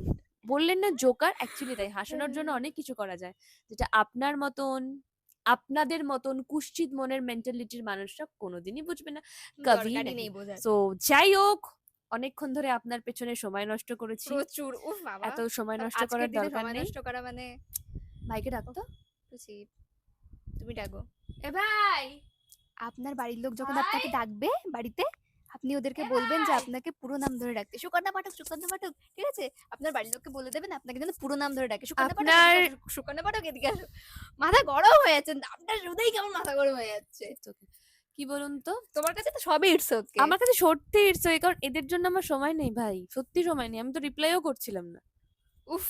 বললেন না জোকার, অ্যাকচুয়ালি তাই, হাসানোর জন্য অনেক কিছু করা যায়, যেটা আপনার মতন আপনাদের মতন কুশ্চিত মনের মেন্টালিটির মানুষরা কোনোদিনই বুঝবে না, কবি দরকারই নাহি। নেই বোঝার। সো যাই হোক, অনেকক্ষণ ধরে আপনার পেছনে সময় নষ্ট করেছি, প্রচুর, উফ বাবা, এত সময় নষ্ট আজকের করার দিনে দরকার সময় নেই। নষ্ট করা মানে, ভাইকে ডাকতো, বুঝি, তুমি ডাকো। এ ভাই, আপনার বাড়ির লোক যখন ভাই, আপনাকে ডাকবে বাড়িতে, আপনি ওদেরকে এ বলবেন যে ভাই। আপনাকে পুরো নাম ধরে ডাকতে, সুকন্যা পাঠক, সুকন্যা পাঠক, ঠিক আছে? আপনার বাড়ির লোককে বলে দেবেন আপনাকে যেন পুরো নাম ধরে ডাকে, সুকন্যা পাঠক আপনার, এদিকে আসো, সুকন্যা পাঠক এদিকে আসো। মাথা গরম হয়ে যাচ্ছে, নামটা শুনেই কেমন মাথা গরম হয়ে যাচ্ছে। It's okay. কি বলুন তো, তোমার কাছে তো সবই ইটস ওকে। আমার কাছে সত্যি ইটস ওকে, কারণ এদের জন্য আমার সময় নেই ভাই, সত্যি সময় নেই। আমি তো রিপ্লাইও করছিলাম না। উফ,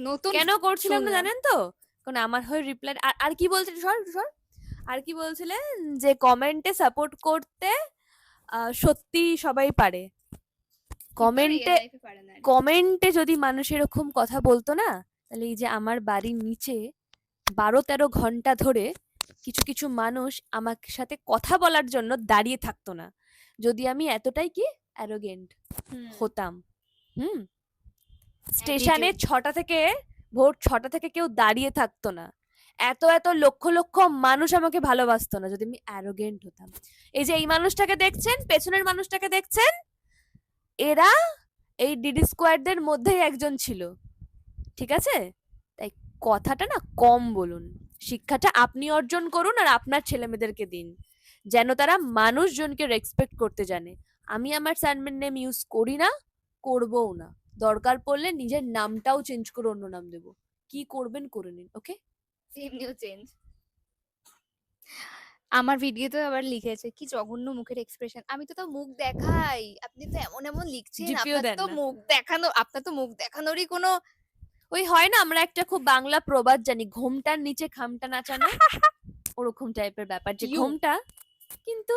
নতুন কেন করছিলাম না শুনলাম। জানেন তো? কারণ আমার হয়ে রিপ্লাই, আর কি বলছিলেন, সর সর, আর কি বলছিলেন যে কমেন্টে সাপোর্ট করতে সত্যি সবাই পারে। কমেন্টে লাইফে পারে না। কমেন্টে যদি মানুষ এরকম কথা বলতো না, তাহলে এই যে আমার বাড়ির নিচে 12-13 ঘন্টা ধরে কিছু কিছু মানুষ আমার সাথে কথা বলার জন্য দাঁড়িয়ে থাকতো না, যদি আমি এতটাই কি অ্যারোগেন্ট হতাম। হুম, স্টেশনে ভোর 6টা থেকে কেউ দাঁড়িয়ে থাকতো না, এত এত লক্ষ লক্ষ মানুষ আমাকে ভালোবাসতো না, যদি আমি অ্যারোগেন্ট হতাম। এই যে এই মানুষটাকে দেখছেন, পেছনের মানুষটাকে দেখছেন, এরা এই ডিডি স্কোয়ারদের মধ্যেই একজন ছিল, ঠিক আছে? তাই কথাটা না কম বলুন, শিক্ষাটা আপনি অর্জন করুন আর আপনার ছেলেমেয়েদেরকে দিন, যেন তারা মানুষজনকে রেসপেক্ট করতে জানে। আমি আমার সানমেন নেম ইউজ করি না, করবও না। দরকার পড়লে নিজের নামটাও চেঞ্জ করে অন্য নাম দেব। কি করবেন করে নিন, ওকে? এমনিও চেঞ্জ। আমার ভিডিওতে আবার লিখেছে কি জঘন্য মুখের এক্সপ্রেশন, আমি তো তাও মুখ দেখাই, আপনি তো এমন এমন লিখছেন, জিপিও দেন না। আপনার তো মুখ দেখানোরই কোনো ওই হয় না, আমরা একটা খুব বাংলা প্রবাদ জানি, ঘোমটার নিচে খামটা নাচানো, ওরকম টাইপের ব্যাপার, যে You. ঘোমটা কিন্তু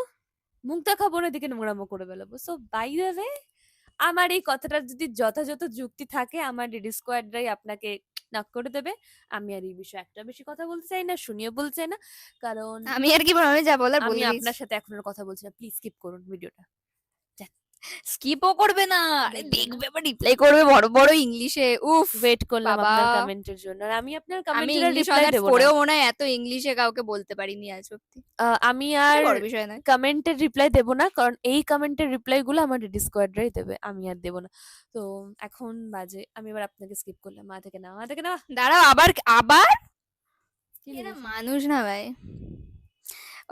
মুখ দেখাবো না, দিকে নোংরামো করে বেলাবো। সো বাই দ্য ওয়ে, আমার এই কথাটা যদি যথাযথ যুক্তি থাকে, আমার ডিডি স্কোয়াডরাই আপনাকে নাক করে দেবে। আমি আর এই বিষয়ে একটা বেশি কথা বলতে চাই না, শুনিও বলতে চাই না, কারণ আমি আর কি বলবো, আমি যা বলার আমি বলে আপনার সাথে এখন আর কথা বলছি না। প্লিজ স্কিপ করুন ভিডিওটা। স্কিপও করবে না, আরে দেখবে না। দেখবে আবার রিপ্লাই করবে বড় বড় ইংলিশে। উফ ওয়েট করলাম বাবা, আপনার কমেন্টের জন্য, আর আমি আপনার আমি কমেন্টের ইংলিশ রিপ্লাই অনার্স দেবো না। পড়েও মনে হয় এত ইংলিশে কাউকে বলতে পারিনি আজ অব্দি। আমি আর আর বড় বিষয় নয়। কমেন্টের রিপ্লাই দেবো না, কারণ এই কমেন্টের রিপ্লাই গুলো আমার রেডি স্কোয়াডরাই দেবে, আমি আর দেবো না। তো এখন বাজে, আমি এবার আপনাকে স্কিপ করলাম। মা থেকে নাও, মা থেকে নাও। দাঁড়াও, আবার আবার কি এরা লিখেছে? মানুষ না ভাই।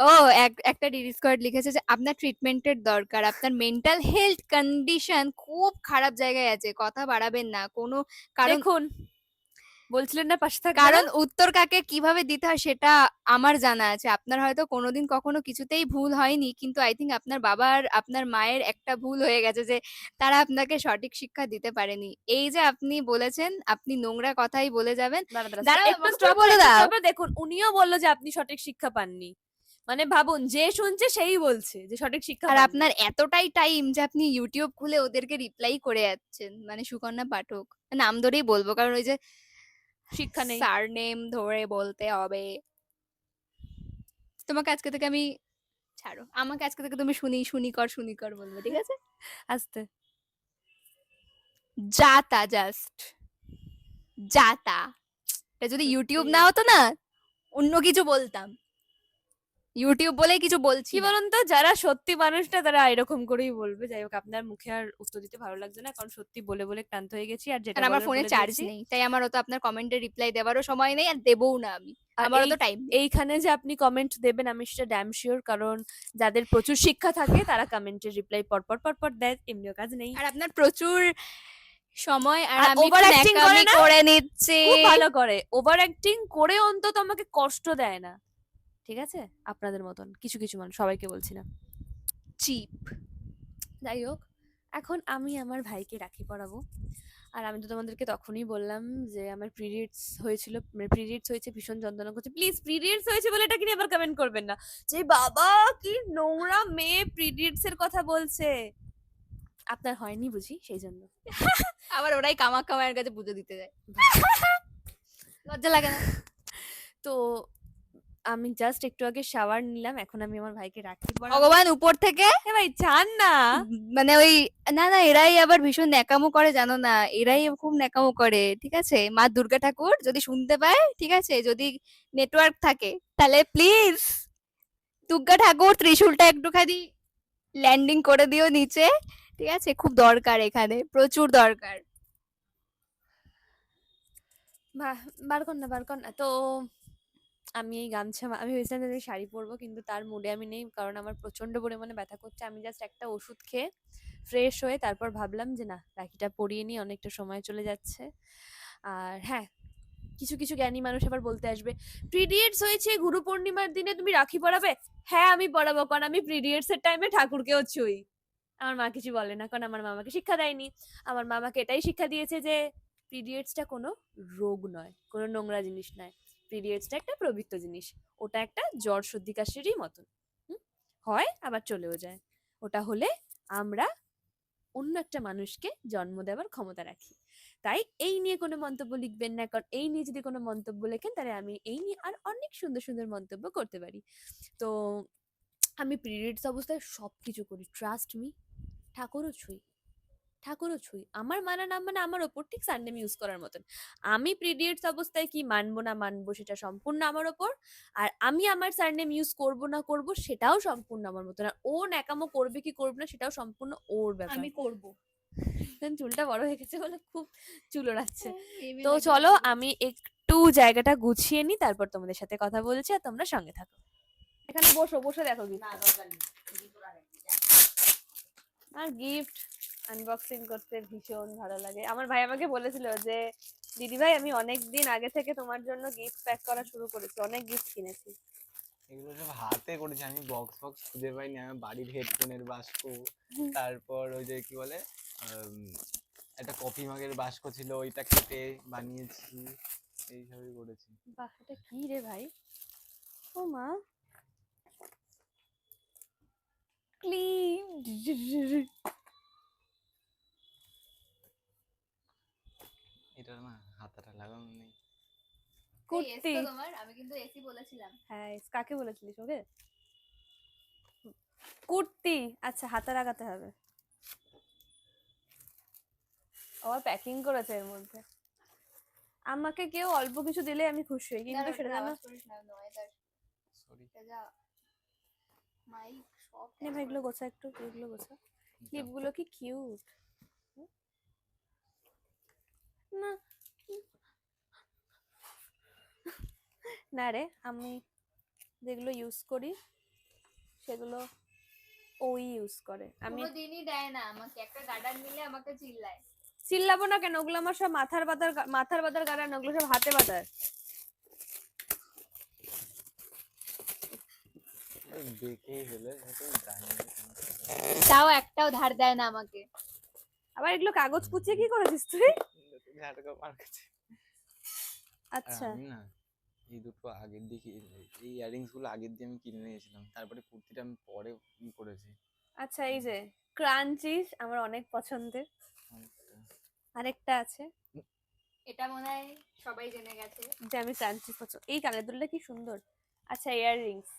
ও, একটা ডিডি স্কোয়াড লিখেছে যে আপনার ট্রিটমেন্টের দরকার, আপনার মেন্টাল হেলথ কন্ডিশন খুব খারাপ জায়গায় আছে, কথা বাড়াবেন না কোনো কারণ। দেখুন, বলছিলেন না পাশে থাকবে না? কারণ উত্তর কাকে কিভাবে দিতে হয় সেটা আমার জানা আছে। আপনার হয়তো কোনোদিন কখনো কিছুতেই ভুল হয়নি, কিন্তু আই থিঙ্ক আপনার বাবার আপনার মায়ের একটা ভুল হয়ে গেছে যে তারা আপনাকে সঠিক শিক্ষা দিতে পারেনি। এই যে আপনি বলেছেন আপনি নোংরা কথাই বলে যাবেন। দাঁড়া দাঁড়া, দাঁড়াও, একটু বক্তব্য স্টপ বলে একটু দাও। stop এ দেখুন, উনিও বললো যে আপনি সঠিক শিক্ষা পাননি। মানে ভাবুন, যে শুনছে সেই বলছে যে সঠিক শিক্ষা আর পাননি। আপনার এতটাই টাইম যে আপনি ইউটিউব খুলে ওদেরকে রিপ্লাই করে যাচ্ছেন, মানে সুকন্যা পাঠক নাম ধরেই বলবো, কারণ ওই যে শিক্ষা নেই। সার নেম ধরে বলতে হবে। তোমাকে আজকে থেকে আমি, ছাড়ো, আমাকে আজকে থেকে তুমি শুনি কর বলবে, ঠিক আছে? আস্তে। জাতা, জাস্ট জাতা। এটা যদি ইউটিউব সত্যি। না হতো না, অন্য কিছু বলতাম। ইউটিউব বলে কিছু বলছি কি না। বলুন তো, যারা সত্যি মানুষটা তারা এরকম করেই বলবে। যাই হোক, আপনার মুখে আর উত্তর দিতে ভালো লাগছে না, কারণ সত্যি বলে বলে ক্লান্ত হয়ে গেছি, আর যেটা আর আমার বলার ফোনে বলে চার্জ দিয়েছি। নেই, তাই আমার অত আপনার কমেন্টের রিপ্লাই দেওয়ারও সময় নেই, আর দেবও না আমি। আর আমারও তো টাইম নেই। এইখানে যে আপনি কমেন্ট দেবেন আমি সেটা ড্যাম শিওর, কারণ যাদের প্রচুর শিক্ষা থাকে তারা কমেন্টের রিপ্লাই পরপর পরপর দেয়, এমনিও কাজ নেই। আর আপনার প্রচুর সময়, আর আর আমি ওভার একটু অ্যাক্টিং করে ন্যাকামি না, করে নিচ্ছি। খুব ভালো করে। ওভার অ্যাক্টিং করে অন্তত আমাকে কষ্ট দেয় না, ঠিক আছে? আপনাদের মতন কিছু কিছু মানুষ, সবাইকে বলছি না। চিপ। যাই হোক, এখন আমি আমার ভাইকে রাখি পরাবো। আর আমি তো তোমাদেরকে তখনই বললাম যে আমার পিরিয়ডস হয়েছিল, মানে পিরিয়ডস হয়েছে, ভীষণ যন্ত্রণা করছে। প্লিজ, পিরিয়ডস হয়েছে বলে এটা কিনে আবার কমেন্ট করবেন না যে বাবা কি নোংরা মেয়ে পিরিয়ডস এর কথা বলছে। আপনার হয়নি বুঝি, সেই জন্য। আবার ওরাই কামাখ্যা মায়ের কাছে পুজো দিতে যায়। লজ্জা লাগে না? তো আমি জাস্ট একটু আগে শাওয়ার নিলাম, এখন আমি আমার ভাইকে রাখি পরাবো। ভগবান উপর থেকে এ ভাই চান না। মানে ওই, না না, এরাই আবার ভীষণ ন্যাকামো করে জানো না, এরাই খুব ন্যাকামো করে, ঠিক আছে? মা দুর্গা ঠাকুর যদি শুনতে পায়, ঠিক আছে, যদি নেটওয়ার্ক থাকে, তাহলে প্লিজ দুর্গা ঠাকুর ত্রিশূলটা একটুখানি ল্যান্ডিং করে দিও নিচে, ঠিক আছে? খুব দরকার, এখানে প্রচুর দরকার। বার কর না, বার কর না। তো আমি এই গামছা আমি ভেবেছিলাম যে আমি শাড়ি পরবো, কিন্তু তার মুডে আমি নেই, কারণ আমার প্রচন্ড পরিমাণে ব্যথা করছে। আমি জাস্ট একটা ওষুধ খেয়ে ফ্রেশ হয়ে তারপর ভাবলাম যে না, রাখিটা পরিয়ে নিই, অনেকটা সময় চলে যাচ্ছে। আর হ্যাঁ, কিছু কিছু জ্ঞানী মানুষ আবার বলতে আসবে, পিরিয়ডস হয়েছে গুরু পূর্ণিমার দিনে তুমি রাখি পরাবে। হ্যাঁ আমি পরাবো, কারণ আমি পিরিয়ডস এর টাইমে ঠাকুরকেও ছুঁই। আমার মা কিছু বলে না, কারণ আমার মা আমাকে শিক্ষা দেয়নি। আমার মা আমাকে এটাই শিক্ষা দিয়েছে যে পিরিয়ডসটা কোনো রোগ নয়, কোনো নোংরা জিনিস নয়। পিরিয়ডসটা একটা পবিত্র জিনিস। ওটা একটা জ্বর সর্দি কাশিরই মতন। হয় আবার চলেও যায়। ওটা হলে আমরা অন্য একটা মানুষকে জন্ম দেওয়ার ক্ষমতা রাখি। তাই এই নিয়ে কোনো মন্তব্য লিখবেন না, কারণ এই নিয়ে যদি কোনো মন্তব্য লেখেন তাহলে আমি এই নিয়ে আর অনেক সুন্দর সুন্দর মন্তব্য করতে পারি। তো আমি পিরিয়ডস অবস্থায় সবকিছু করি, ট্রাস্ট মি। ঠাকুরও ছুঁই, ঠাকুরও ছুঁই। আমার মানা না মানে আমার ওপর, ঠিক সানডেম ইউজ করার মতন। আমি পিরিয়ডস অবস্থায় কি মানবো না মানবো সেটা সম্পূর্ণ আমার ওপর। আর আমি আমার সারনেম ইউজ করব না করব সেটাও সম্পূর্ণ আমার মতন। আর ও ন্যাকামো করবে কি করবে না সেটাও সম্পূর্ণ ওর ব্যাপার। আমি করব। চুলটা বড় হয়ে গেছে বলে খুব চুল ওড়াচ্ছে। তো চলো আমি একটু জায়গাটা গুছিয়ে নিই, তারপর তোমাদের সাথে কথা বলছি, আর তোমরা সঙ্গে থাকো। এখানে বসো, বসে দেখো গিফট। আর গিফট আনবক্সিং করতে ভীষণ ভালো লাগে। আমার ভাই আমাকে বলেছিল যে দিদি ভাই আমি অনেক দিন আগে থেকে তোমার জন্য গিফট প্যাক করা শুরু করেছি, অনেক গিফট কিনেছি। এগুলো সব হাতে করেছি আমি, বক্স খুঁজে পাইনি। আমি বাড়ির হেডফোনের বাস্ক, তারপর ওই যে কি বলে একটা কফি মাগের বাস্ক ছিল, ওইটা কেটে বানিয়েছি, এইসবই করেছি। বাহ, এটা কি রে ভাই? ও মা, ক্লিন। এটা না হাতাটা লাগানো নেই। কুর্তি। তোমার, আমি কিন্তু এসি বলেছিলাম। হ্যাঁ, কাকে বলেছিলিস ওকে? কুর্তি, আচ্ছা হাতে লাগাতে হবে। আবার প্যাকিং করেছে এর মধ্যে। আমাকে কেউ অল্প কিছু দিলে আমি খুশি হই, কিন্তু সেটা যেন সরি। মাইক সব নে ভাই, এগুলো গোছা একটু, এগুলো গোছা। ক্লিপগুলো কি কিউট না। না রে, আমি যেগুলো ইউজ করি সেগুলো ওই ইউজ করে। আমি কোনোদিনই দেয় না আমাকে, একটা গার্ডার নিলে আমাকে চিল্লায়। চিল্লাবো না কেন? ওগুলো আমার সব মাথার বাঁধার গাড়ান, ওগুলো সব হাতে বাঁধার। দেখেই হলে জানি না কেন। তাও একটাও ধার দেয় না আমাকে। আবার এগুলো কাগজ কুচিয়ে কি করেছিস তুই? ঝাটকা মার কাছে। আর আচ্ছা আমি না এই দুটো আগের দিয়ে এই ইয়ারিংস গুলো আগের দিয়ে আমি কিনে নিয়েছিলাম, তারপরে কুর্তিটা আমি পরে করেছি। আচ্ছা, এই যে ক্রাঞ্চিস আমার অনেক পছন্দের। আরেকটা আছে, এটা মনে হয় সবাই জেনে গেছে। যে আমি ক্রাঞ্চিস পছন্দ। এই কানের দুলটা কি সুন্দর। আচ্ছা, ইয়াররিংস।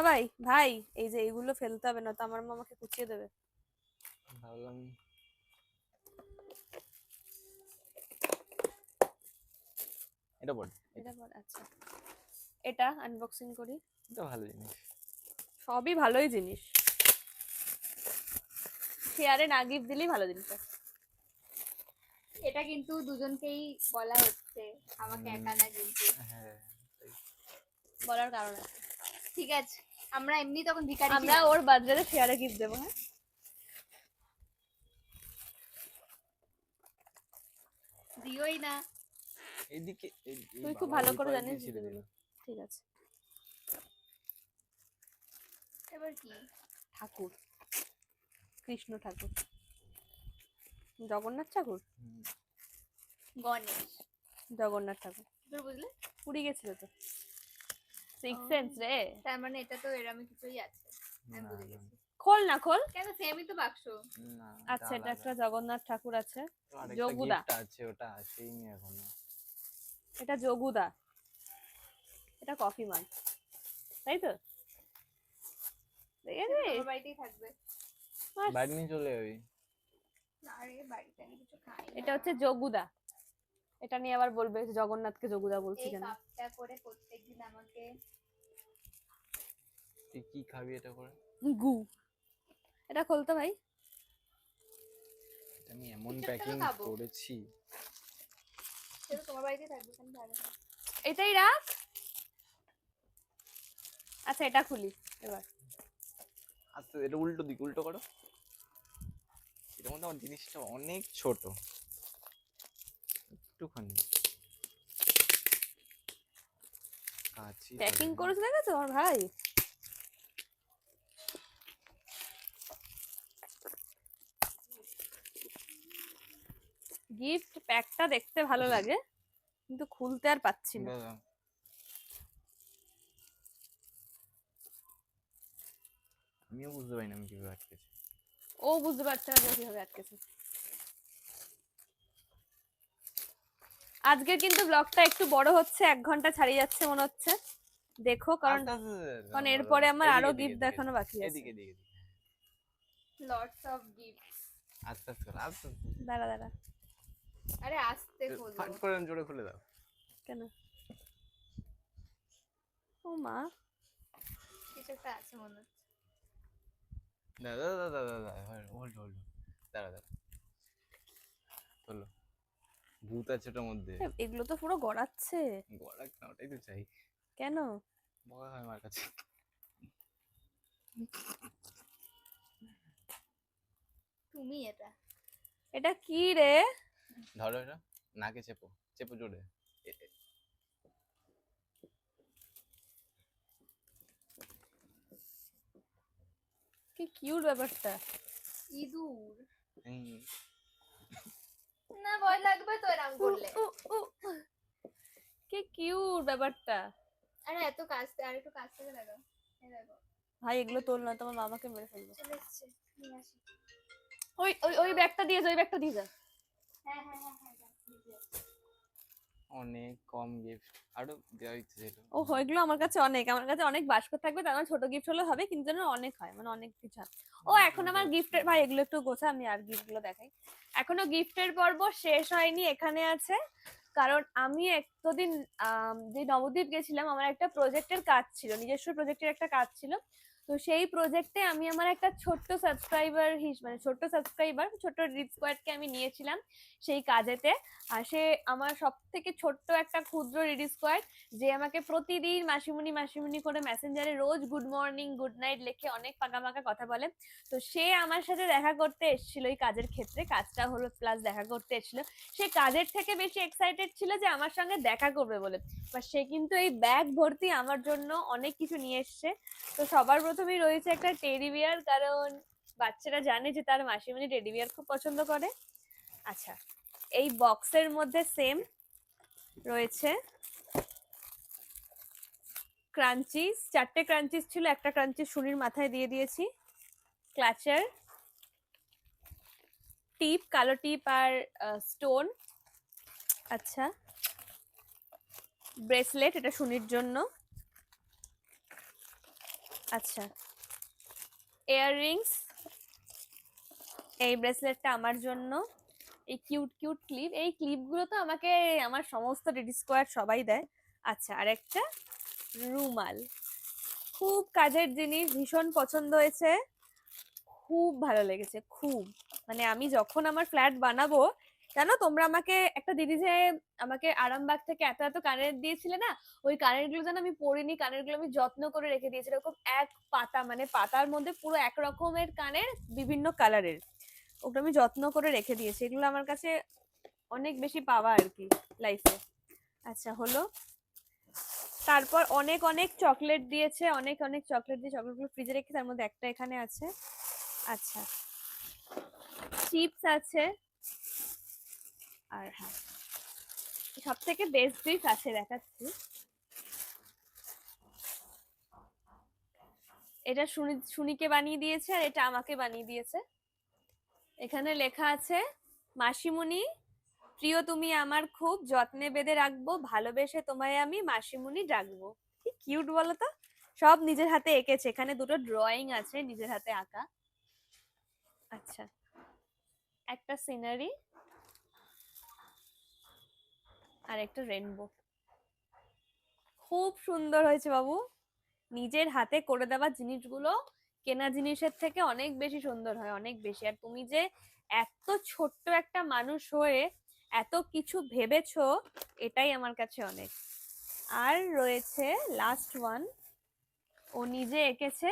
ভাই ভাই, এই যে এইগুলো ফেলতে হবে না তো আমার মা আমাকে কুচিয়ে দেবে। ভাবলাম এটা বল, এটা বল। আচ্ছা, এটা আনবক্সিং করি। এটা ভালো জিনিস। সবই ভালোই জিনিস, শেয়ারে না গিফট দিলেই ভালো জিনিস। এটা কিন্তু দুজনকেই বলা হচ্ছে, আমাকে একা না কিন্তু। হ্যাঁ তাই। বলার কারণ আছে। ঠিক আছে, আমরা এমনি তখন ভিখারি আমরা ছিলাম। ওর বার্থডেতে শেয়ারে গিফট দেবো। হ্যাঁ, দিওই না। এইদিকে তুই খুব ভালো করে জানিস দিদিগুলো। ঠিক আছে। এবার কি? ঠাকুর, কৃষ্ণ ঠাকুর, জগন্নাথ ঠাকুর, গণেশ। জগন্নাথ ঠাকুর। তোর বুঝলে? পুরী গেছিল তো। সিক্স সেন্স রে। তার মানে এটা তো এরকমই কিছুই আছে। আমি বুঝে গেছি। খোল না, খোল। কেন সেমই তো বাক্স। আচ্ছা, এটা একটা জগন্নাথ ঠাকুর আছে। যোগুদা যোগুদা। আছে, ওটা আসেইনি এখনো। এটা যোগুদা, এটা কফি মান, তাই তো? দেখেছিস? আমার বাড়িতেই থাকবে। বাড়ি নিয়ে চলে যাবি। আরে বাড়িতে আমি কিছু খাই না। এটা হচ্ছে যোগুদা। এটা নিয়ে আবার বলবে যে জগন্নাথকে যোগুদা বলছি এই কেন। কাপটা করে প্রত্যেকদিন আমাকে তুই কি খাবি এটা করে? গু। এটা খোলতো ভাই। এটা আমি এমন কিছুটা তো প্যাকিং খাবো। করেছি। সেটা তোমার বাড়িতেই থাকবে কেন ভালো না। এটাই রাখ। আচ্ছা, এটা খুলি এবার। আচ্ছা, এটা উল্টো দিক, উল্টো করো। এটার মধ্যে আমার জিনিসটা অনেক ছোট, একটুখানি কাছি প্যাকিং ধরে না। করেছে দেখেছো আমার ভাই? গিফট প্যাকটা দেখতে ভালো লাগে, কিন্তু খুলতে আর পাচ্ছি না। দাদা, আমিও বুঝতে পারি না আমি কিভাবে আটকেছি। ও বুঝতে পারছে না যে কিভাবে আটকেছে। আজকে কিন্তু ব্লগটা একটু বড় হচ্ছে, 1 ঘন্টা ছাড়িয়ে যাচ্ছে মনে হচ্ছে। দেখো, কারণ আস্তে আস্তে কারণ এরপরে আমার এদিকে, আরো এদিকে, গিফট এদিকে, দেখানো বাকি আছে। এদিকে এদিকে এদিকে। Lots of gifts. আস্তে আস্তে করো, আস্তে আস্তে। দাঁড়া দাঁড়া। আরে আস্তে খোলো। ফাট করে জোরে খুলে দাও। কেন? ও মা, কিছু একটা আছে মনে হচ্ছে। দাদা দাদা দাদা, হোল্ড হোল্ড, দাঁড়া দাঁড়া, হলো। ভূত আছে ওটার মধ্যে। এগুলো তো পুরো গড়াচ্ছে। গড়াক না, ওটাই তো চাই। কেন? বকা হয় আমার কাছে। তুমি এটা এটা কি রে? ধরো এটা, নাকে চেপো, চেপো জোরে। কি কিউট ব্যাপারটা। ইঁদুর হুম, না, ভয় লাগবে তো এরকম করলে। উ, উ, উ। কি কিউট ব্যাপারটা। আরে এত কাছে, আর একটু কাছ থেকে দেখো। এই দেখো ভাই এগুলো তোল না, তোমার মামাকে মেরে ফেলবে। চলে এসছে, নিয়ে আসি। ওই ওই ওই ব্যাগটা দিয়ে যা, ওই ব্যাগটা দিয়ে যা। হ্যাঁ হ্যাঁ হ্যাঁ হ্যাঁ, যা, দিয়ে আসি। অনেক কম গিফট, আরো দেওয়ার ইচ্ছে ছিল। ও এগুলো আমার কাছে অনেক বাস্ক থাকবে, তার মানে ছোট গিফট হলে হবে, কিন্তু যেন অনেক হয়, মানে অনেক কিছু হয়। ও এখন আমার গিফটের, ভাই এগুলো একটু গোছা, আমি আর গিফট গুলো দেখাই। এখনো গিফটের পর্ব শেষ হয়নি, এখানে আছে। কারণ আমি এতদিন যে নবদ্বীপ গেছিলাম, আমার একটা প্রজেক্টের কাজ ছিল, নিজস্ব প্রজেক্টের একটা কাজ ছিল। তো সেই প্রজেক্টে আমি আমার একটা ছোট্ট সাবস্ক্রাইবার ছোট্ট রিড স্কোয়াডকে আমি নিয়েছিলাম সেই কাজেতে। আর সে আমার সব থেকে ছোট্ট একটা ক্ষুদ্র রিড স্কোয়াড, যে আমাকে প্রতিদিন মাসিমুনি মাসিমুনি করে মেসেঞ্জারে রোজ গুড মর্নিং গুড নাইট লিখে অনেক পাকা পাকা কথা বলে। তো সে আমার সাথে দেখা করতে এসেছিল এই কাজের ক্ষেত্রে, কাজটা হলো প্লাস দেখা করতে এসেছিল। সে কাজের থেকে বেশি এক্সাইটেড ছিল যে আমার সঙ্গে দেখা করবে বলে। বা সে কিন্তু এই ব্যাগ ভর্তি আমার জন্য অনেক কিছু নিয়ে এসছে। তো সবার প্রথমেই রয়েছে একটা টেডি বিয়ার, কারণ বাচ্চারা জানে যে তার মাসিমণি টেডি বিয়ার খুব পছন্দ করে। আচ্ছা, এই বক্সের মধ্যে সেম রয়েছে ক্রাঞ্চিস, 4টে ক্রাঞ্চিস ছিল, একটা ক্রাঞ্চিস শুনির মাথায় দিয়ে দিয়েছি। ক্লাচার, টিপ, কালো টিপ আর স্টোন। আচ্ছা, ব্রেসলেট, এটা শুনির জন্য। আচ্ছা, ইয়াররিংস, এই ব্রেসলেটটা আমার জন্য। এই কিউট কিউট ক্লিপ, এই ক্লিপগুলো তো আমাকে আমার সমস্ত রেডি স্কোয়াড সবাই দেয়। আচ্ছা, আর একটা রুমাল, খুব কাজের জিনিস, ভীষণ পছন্দ হয়েছে, খুব ভালো লেগেছে খুব। মানে আমি যখন আমার ফ্ল্যাট বানাবো, জানো তোমরা আমাকে একটা দিদি যে আমাকে আরামবাগ থেকে এত এত কানের দিয়েছিলে না, ওই কানের গুলো যেন আমি পরিনি, কানের গুলো আমি যত্ন করে রেখে দিয়েছি, এরকম এক পাতা, মানে পাতার মধ্যে পুরো এক রকমের কানের, বিভিন্ন কালারের, ওগুলো আমি যত্ন করে রেখে দিয়েছি। এগুলো আমার কাছে অনেক বেশি পাওয়া আর কি লাইফে। আচ্ছা হলো, তারপর অনেক অনেক চকলেট দিয়েছে, অনেক অনেক চকলেট দিয়ে চকলেটগুলো ফ্রিজে রেখে, তার মধ্যে একটা এখানে আছে। আচ্ছা, চিপস আছে, আর হ্যাঁ সব থেকে বেস্ট জিনিস আছে দেখাচ্ছি, এটা শুনিকে বানিয়ে দিয়েছে আর এটা আমাকে বানিয়ে দিয়েছে। এখানে লেখা আছে, মাসিমুনি প্রিয় তুমি আমার খুব, যত্নে বেঁধে রাখবো, ভালোবেসে তোমায় আমি মাসিমুনি ডাকবো। কি কিউট বলো তো, সব নিজের হাতে এঁকেছে, এখানে দুটো ড্রয়িং আছে নিজের হাতে আঁকা। আচ্ছা, একটা সিনারি আর একটা রেনবো, খুব সুন্দর হয়েছে বাবু। নিজের হাতে করে দেওয়া জিনিসগুলো কেনা জিনিসের থেকে অনেক বেশি সুন্দর হয়, অনেক বেশি। আর তুমি যে এত ছোট্ট একটা মানুষ হয়ে এত কিছু ভেবেছো, এটাই আমার কাছে অনেক। আর রয়েছে লাস্ট ওয়ান, ও নিজে এঁকেছে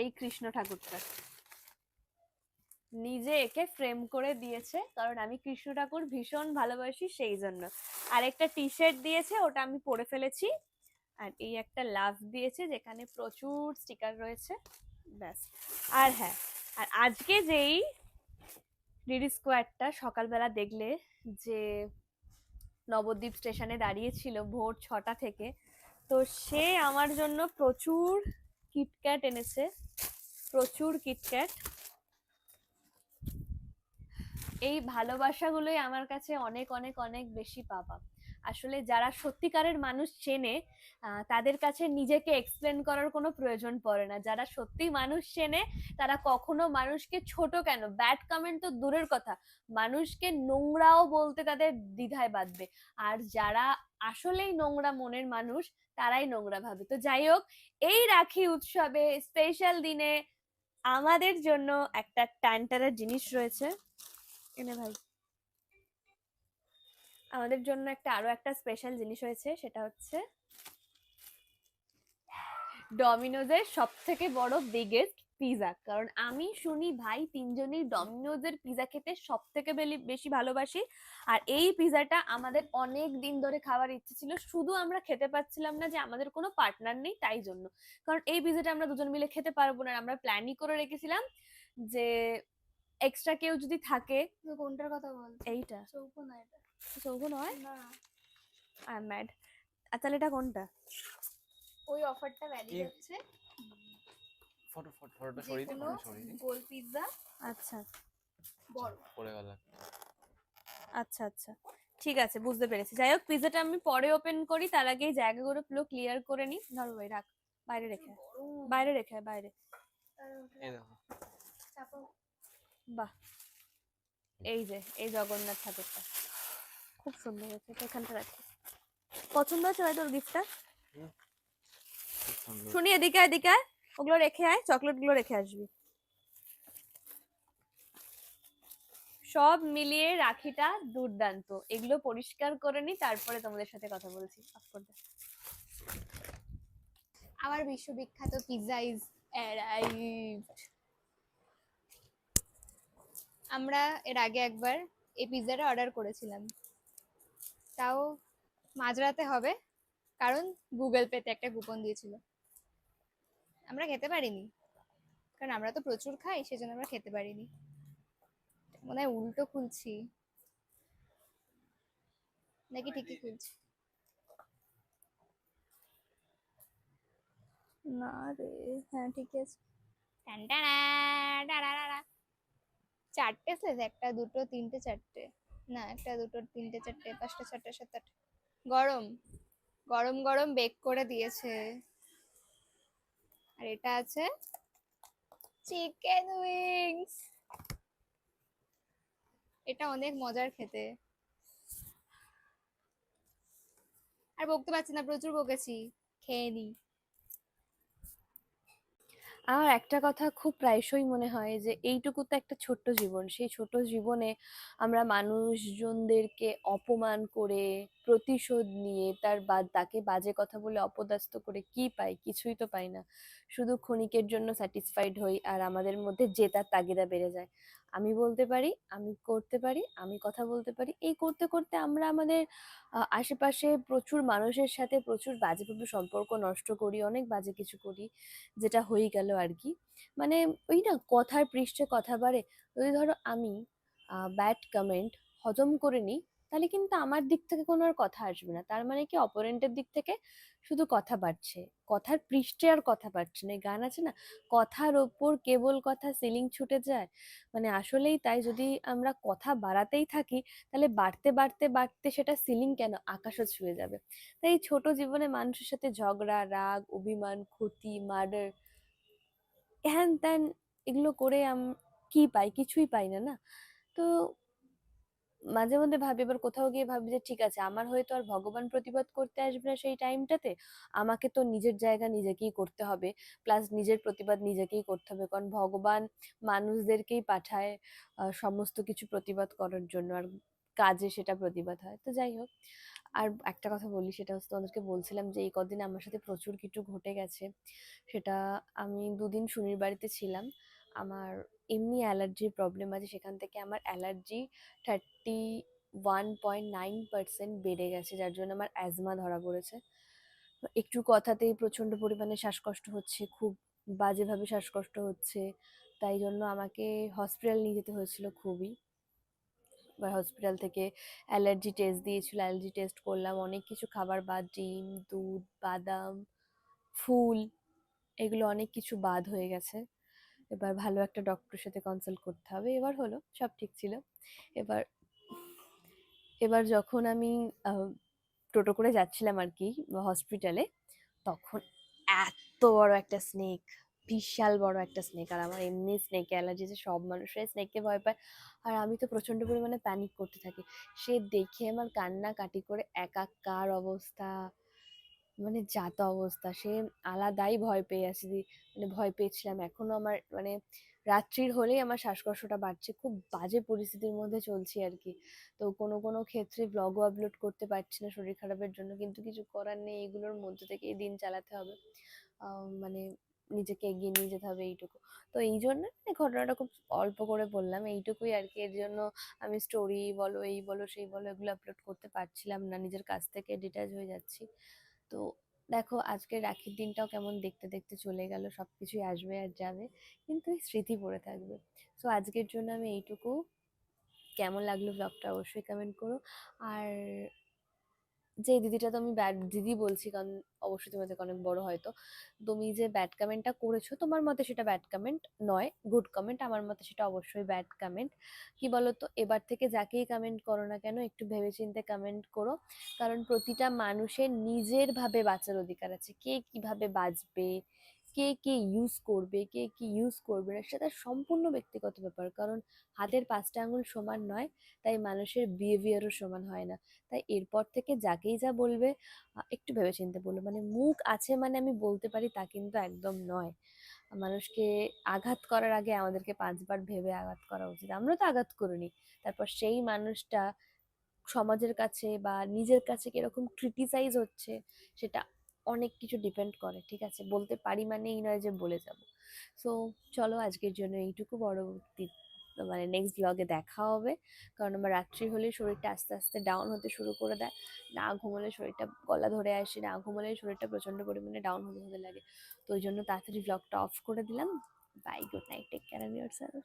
এই কৃষ্ণ ঠাকুরটা, নিজে একে ফ্রেম করে দিয়েছে, কারণ আমি কৃষ্ণ ঠাকুর ভীষণ ভালোবাসি সেই জন্য। আর একটা টি শার্ট দিয়েছে, ওটা আমি পরে ফেলেছি। আর এই একটা লাভ দিয়েছে যেখানে প্রচুর স্টিকার রয়েছে, ব্যাস। আর হ্যাঁ, আর আজকে যেই ডিডি স্কোয়াডটা সকালবেলা দেখলে, যে নবদ্বীপ স্টেশনে দাঁড়িয়েছিল ভোর 6টা থেকে, তো সে আমার জন্য প্রচুর কিটক্যাট এনেছে, প্রচুর কিটক্যাট। এই ভালোবাসাগুলোই আমার কাছে অনেক অনেক অনেক বেশি পাওয়া। আসলে যারা সত্যিকারের মানুষ চেনে, তাদের কাছে নিজেকে এক্সপ্লেন করার কোনো প্রয়োজন পড়ে না। যারা সত্যি মানুষ চেনে, তারা কখনো মানুষকে ছোট কেন, ব্যাড কমেন্ট তো দূরের কথা, মানুষকে নোংরাও বলতে তাদের দ্বিধায় বাঁধবে। আর যারা আসলেই নোংরা মনের মানুষ, তারাই নোংরা ভাবে। তো যাই হোক, এই রাখি উৎসবে স্পেশাল দিনে আমাদের জন্য একটা টানটানের জিনিস রয়েছে, এনে ভাই, আমাদের জন্য আরো একটা স্পেশাল জিনিস হয়েছে, সেটা হচ্ছে ডমিনোজের সব থেকে বড় বিগেস্ট পিজা। কারণ আমি শুনি ভাই তিনজনই ডমিনোজের পিজা খেতে সব থেকে বেশি ভালোবাসি। আর এই পিজাটা আমাদের অনেক দিন ধরে খাওয়ার ইচ্ছে ছিল, শুধু আমরা খেতে পাচ্ছিলাম না, যে আমাদের কোনো পার্টনার নেই তাই জন্য। কারণ এই পিজাটা আমরা দুজন মিলে খেতে পারবো না, আমরা প্ল্যানই করে রেখেছিলাম যে এক্সট্রা কেউ যদি থাকে। কোনটার কথা বল? এইটা চৌকো না এটা? চৌকো নয়, না, আই এম ম্যাড। তাহলে এটা কোনটা? ওই অফারটা ভ্যালিড হচ্ছে ফটোটা সরিয়ে দিই, যেকোনো ফটো সরিয়ে দিই। গোল পিৎজা আচ্ছা, বড়। পড়ে গেল। আচ্ছা আচ্ছা, ঠিক আছে, বুঝতে পেরেছি। যাই হোক, পিৎজাটা আমি পরে ওপেন করি, তার আগে এই জায়গাগুলো পুরো ক্লিয়ার করে নিই। ধরো ভাই, রাখ, বাইরে রেখে আয়। বাইরে রেখে আয়, বাইরে। এই দেখো। বাহ, এই যে এই জগন্নাথ ঠাকুরটা খুব সুন্দর হয়েছে, এটা এখানটা রাখি। পছন্দ হয়েছে ভাই তোর গিফটটা? হুম, খুব সুন্দর। শুনি, এদিকে আয়, এদিকে আয়, ওগুলো রেখে আয়, চকলেট গুলো রেখে আসবি। সব মিলিয়ে রাখিটা দুর্দান্ত। এগুলো পরিষ্কার করে নি, তারপরে তোমাদের সাথে কথা বলছি। অফ করে দে। আমার বিশ্ববিখ্যাত পিৎজা ইজ অ্যারাইভড। আমরা এর আগে একবার এই পিৎজাটা অর্ডার করেছিলাম, তাও মাঝরাতে হবে, কারণ গুগল পেতে একটা কুপন দিয়েছিল। আমরা খেতে পারিনি, কারণ আমরা তো প্রচুর খাই, সেজন্য আমরা খেতে পারিনি। মনে হয় উল্টো খুলছি, নাকি ঠিকই খুলছি? না রে, হ্যাঁ ঠিক আছে। টানটানা, টারারারা। চারটে স্লাইস, একটা দুটো তিনটে চারটে, না একটা দুটো তিনটে চারটে পাঁচটা ছটা সাত আট। গরম গরম গরম বেক করে দিয়েছে। আর এটা আছে চিকেন উইংস। এটা অনেক মজার খেতে। আর বকতে পারছি না, প্রচুর বকেছি, খেয়ে নি। আমার একটা কথা খুব প্রায়শই মনে হয় যে এইটুকু তো একটা ছোট্ট জীবন, সেই ছোট জীবনে আমরা মানুষজনদেরকে অপমান করে, প্রতিশোধ নিয়ে, তাকে বাজে কথা বলে অপদস্থ করে কি পাই? কিছুই তো পাই না। শুধু ক্ষণিকের জন্য স্যাটিসফাইড হই, আর আমাদের মধ্যে জেতার তাগিদা বেড়ে যায়। আমি বলতে পারি, আমি করতে পারি, আমি কথা বলতে পারি, এই করতে করতে আমরা আমাদের আশেপাশে প্রচুর মানুষের সাথে প্রচুর বাজেভাবে সম্পর্ক নষ্ট করি, অনেক বাজে কিছু করি, যেটা হয়ে গেল আর কি। মানে ওই না, কথার পৃষ্ঠে কথা বাড়ে। যদি ধরো আমি ব্যাড কমেন্ট হজম করে নিই, তাহলে কিন্তু আমার দিক থেকে কোনো আর কথা আসবে না, তার মানে কি অপোনেন্টের দিক থেকে শুধু কথা বাড়ছে, কথার পৃষ্ঠে আর কথা বাড়ছে না। এই গান আছে না, কথার ওপর কেবল কথা সিলিং ছুটে যায়। মানে আসলেই তাই, যদি আমরা কথা বাড়াতেই থাকি, তাহলে বাড়তে বাড়তে বাড়তে সেটা সিলিং কেন, আকাশও ছুঁয়ে যাবে। তাই এই ছোট জীবনে মানুষের সাথে ঝগড়া, রাগ, অভিমান, ক্ষতি, মার্ডার, হ্যান ত্যান, এগুলো করে কি পাই? কিছুই পাই না, না? তো মাঝে মধ্যে ভাবি, এবার কোথাও গিয়ে ভাবি যে ঠিক আছে, আমার হয়তো আর ভগবান প্রতিবাদ করতে আসবে না সেই টাইমটাতে, আমাকে তো নিজের জায়গা নিজেকেই করতে হবে, প্লাস নিজের প্রতিবাদ নিজেকেই করতে হবে, কারণ ভগবান মানুষদেরকেই পাঠায় সমস্ত কিছু প্রতিবাদ করার জন্য, আর কাজে সেটা প্রতিবাদ হয়। তো যাই হোক, আর একটা কথা বলি, সেটা হচ্ছে তোমাদেরকে বলছিলাম যে এই কদিন আমার সাথে প্রচুর কিছু ঘটে গেছে। সেটা, আমি দুদিন সুনির বাড়িতে ছিলাম। আমার এমনি অ্যালার্জির প্রবলেম আছে, সেখান থেকে আমার অ্যালার্জি 31.9% বেড়ে গেছে, যার জন্য আমার অ্যাজমা ধরা পড়েছে। একটু কথাতেই প্রচন্ড পরিমাণে শ্বাসকষ্ট হচ্ছে, খুব বাজেভাবে শ্বাসকষ্ট হচ্ছে। তাই জন্য আমাকে হসপিটাল নিয়ে যেতে হয়েছিল খুবই। এবার হসপিটাল থেকে অ্যালার্জি টেস্ট দিয়েছিল, অ্যালার্জি টেস্ট করলাম, অনেক কিছু খাবার বাদ, ডিম, দুধ, বাদাম, ফুল, এগুলো অনেক কিছু বাদ হয়ে গেছে। এবার ভালো একটা ডক্টরের সাথে কনসাল্ট করতে হবে। এবার হলো, সব ঠিক ছিল। এবার এবার যখন আমি টোটো করে যাচ্ছিলাম আর কি হসপিটালে, তখন এত বড় একটা স্নেক, বিশাল বড় একটা স্নেক, আর আমার এমনি স্নেকে অ্যালার্জি, যে সব মানুষরাই স্নেককে ভয় পায়, আর আমি তো প্রচন্ড পরিমাণে প্যানিক করতে থাকি। সে দেখে আমার কান্না কাটি করে একাকার অবস্থা, মানে যা তা অবস্থা। সে আলাদাই ভয় পেয়ে আছি, মানে ভয় পেয়েছিলাম। এখনো আমার মানে রাত্রির হলেই আমার শ্বাসকষ্টটা বাড়ছে, খুব বাজে পরিস্থিতির মধ্যে চলছি আর কি। তো কোনো কোনো ক্ষেত্রে ব্লগও আপলোড করতে পারছি না শরীর খারাপের জন্য, কিন্তু কিছু করার নেই, এগুলোর মধ্যে থেকেই দিন চালাতে হবে। মানে নিজেকে এগিয়ে নিয়ে যেতে হবে, এইটুকু। তো এই জন্য এই ঘটনাটা খুব অল্প করে বললাম, এইটুকুই আর কি। এর জন্য আমি স্টোরি বলো, এই বলো, সেই বলো, এগুলো আপলোড করতে পারছিলাম না, নিজের কাছ থেকে ডিটাচ হয়ে যাচ্ছি। তো দেখো, আজকে রাখির দিনটাও কেমন দেখতে দেখতে চলে গেল, সবকিছুই আসবে আর যাবে, কিন্তু এই স্মৃতি পড়ে থাকবে। সো আজকের জন্য আমি এইটুকু। কেমন লাগলো ব্লগটা অবশ্যই কমেন্ট করো। আর যে দিদিটা তো আমি ব্যাড দিদি বলছি, কারণ অবশ্যই তোমাদের থেকে অনেক বড় হয়তো। তুমি যে ব্যাড কমেন্টটা করেছো, তোমার মতে সেটা ব্যাড কমেন্ট নয়, গুড কমেন্ট। আমার মতে সেটা অবশ্যই ব্যাড কমেন্ট। কি বলতো, এবার থেকে যাকেই কমেন্ট করো না কেন একটু ভেবেচিন্তে কমেন্ট করো, কারণ প্রতিটা মানুষের নিজের ভাবে বাঁচার অধিকার আছে। কে কিভাবে বাঁচবে, কে কে ইউজ করবে, কে কি ইউজ করবে না, সেটা সম্পূর্ণ ব্যক্তিগত ব্যাপার। কারণ হাতের 5টা আঙুল সমান নয়, তাই মানুষের বিহেভিয়ারও সমান হয় না। তাই এরপর থেকে যাকেই যা বলবে একটু ভেবেচিন্তে বলবে। মানে মুখ আছে মানে আমি বলতে পারি তা কিন্তু একদম নয়। মানুষকে আঘাত করার আগে আমাদেরকে 5বার ভেবে আঘাত করা উচিত। আমরা তো আঘাত করিনি, তারপর সেই মানুষটা সমাজের কাছে বা নিজের কাছে কিরকম ক্রিটিসাইজ হচ্ছে সেটা অনেক কিছু ডিপেন্ড করে। ঠিক আছে, বলতে পারি মানে এই নয় যে বলে যাব। সো চলো আজকের জন্য এইটুকু, পরবর্তী মানে নেক্সট ব্লগে দেখা হবে। কারণ আমার রাত্রি হলে শরীরটা আস্তে আস্তে ডাউন হতে শুরু করে দেয়। না ঘুমোলে শরীরটা গলা ধরে আসে, না ঘুমোলে শরীরটা প্রচন্ড পরিমাণে ডাউন হতে হতে লাগে। তো ওই জন্য তাড়াতাড়ি ব্লগটা অফ করে দিলাম। Bye, good night, take care of yourself.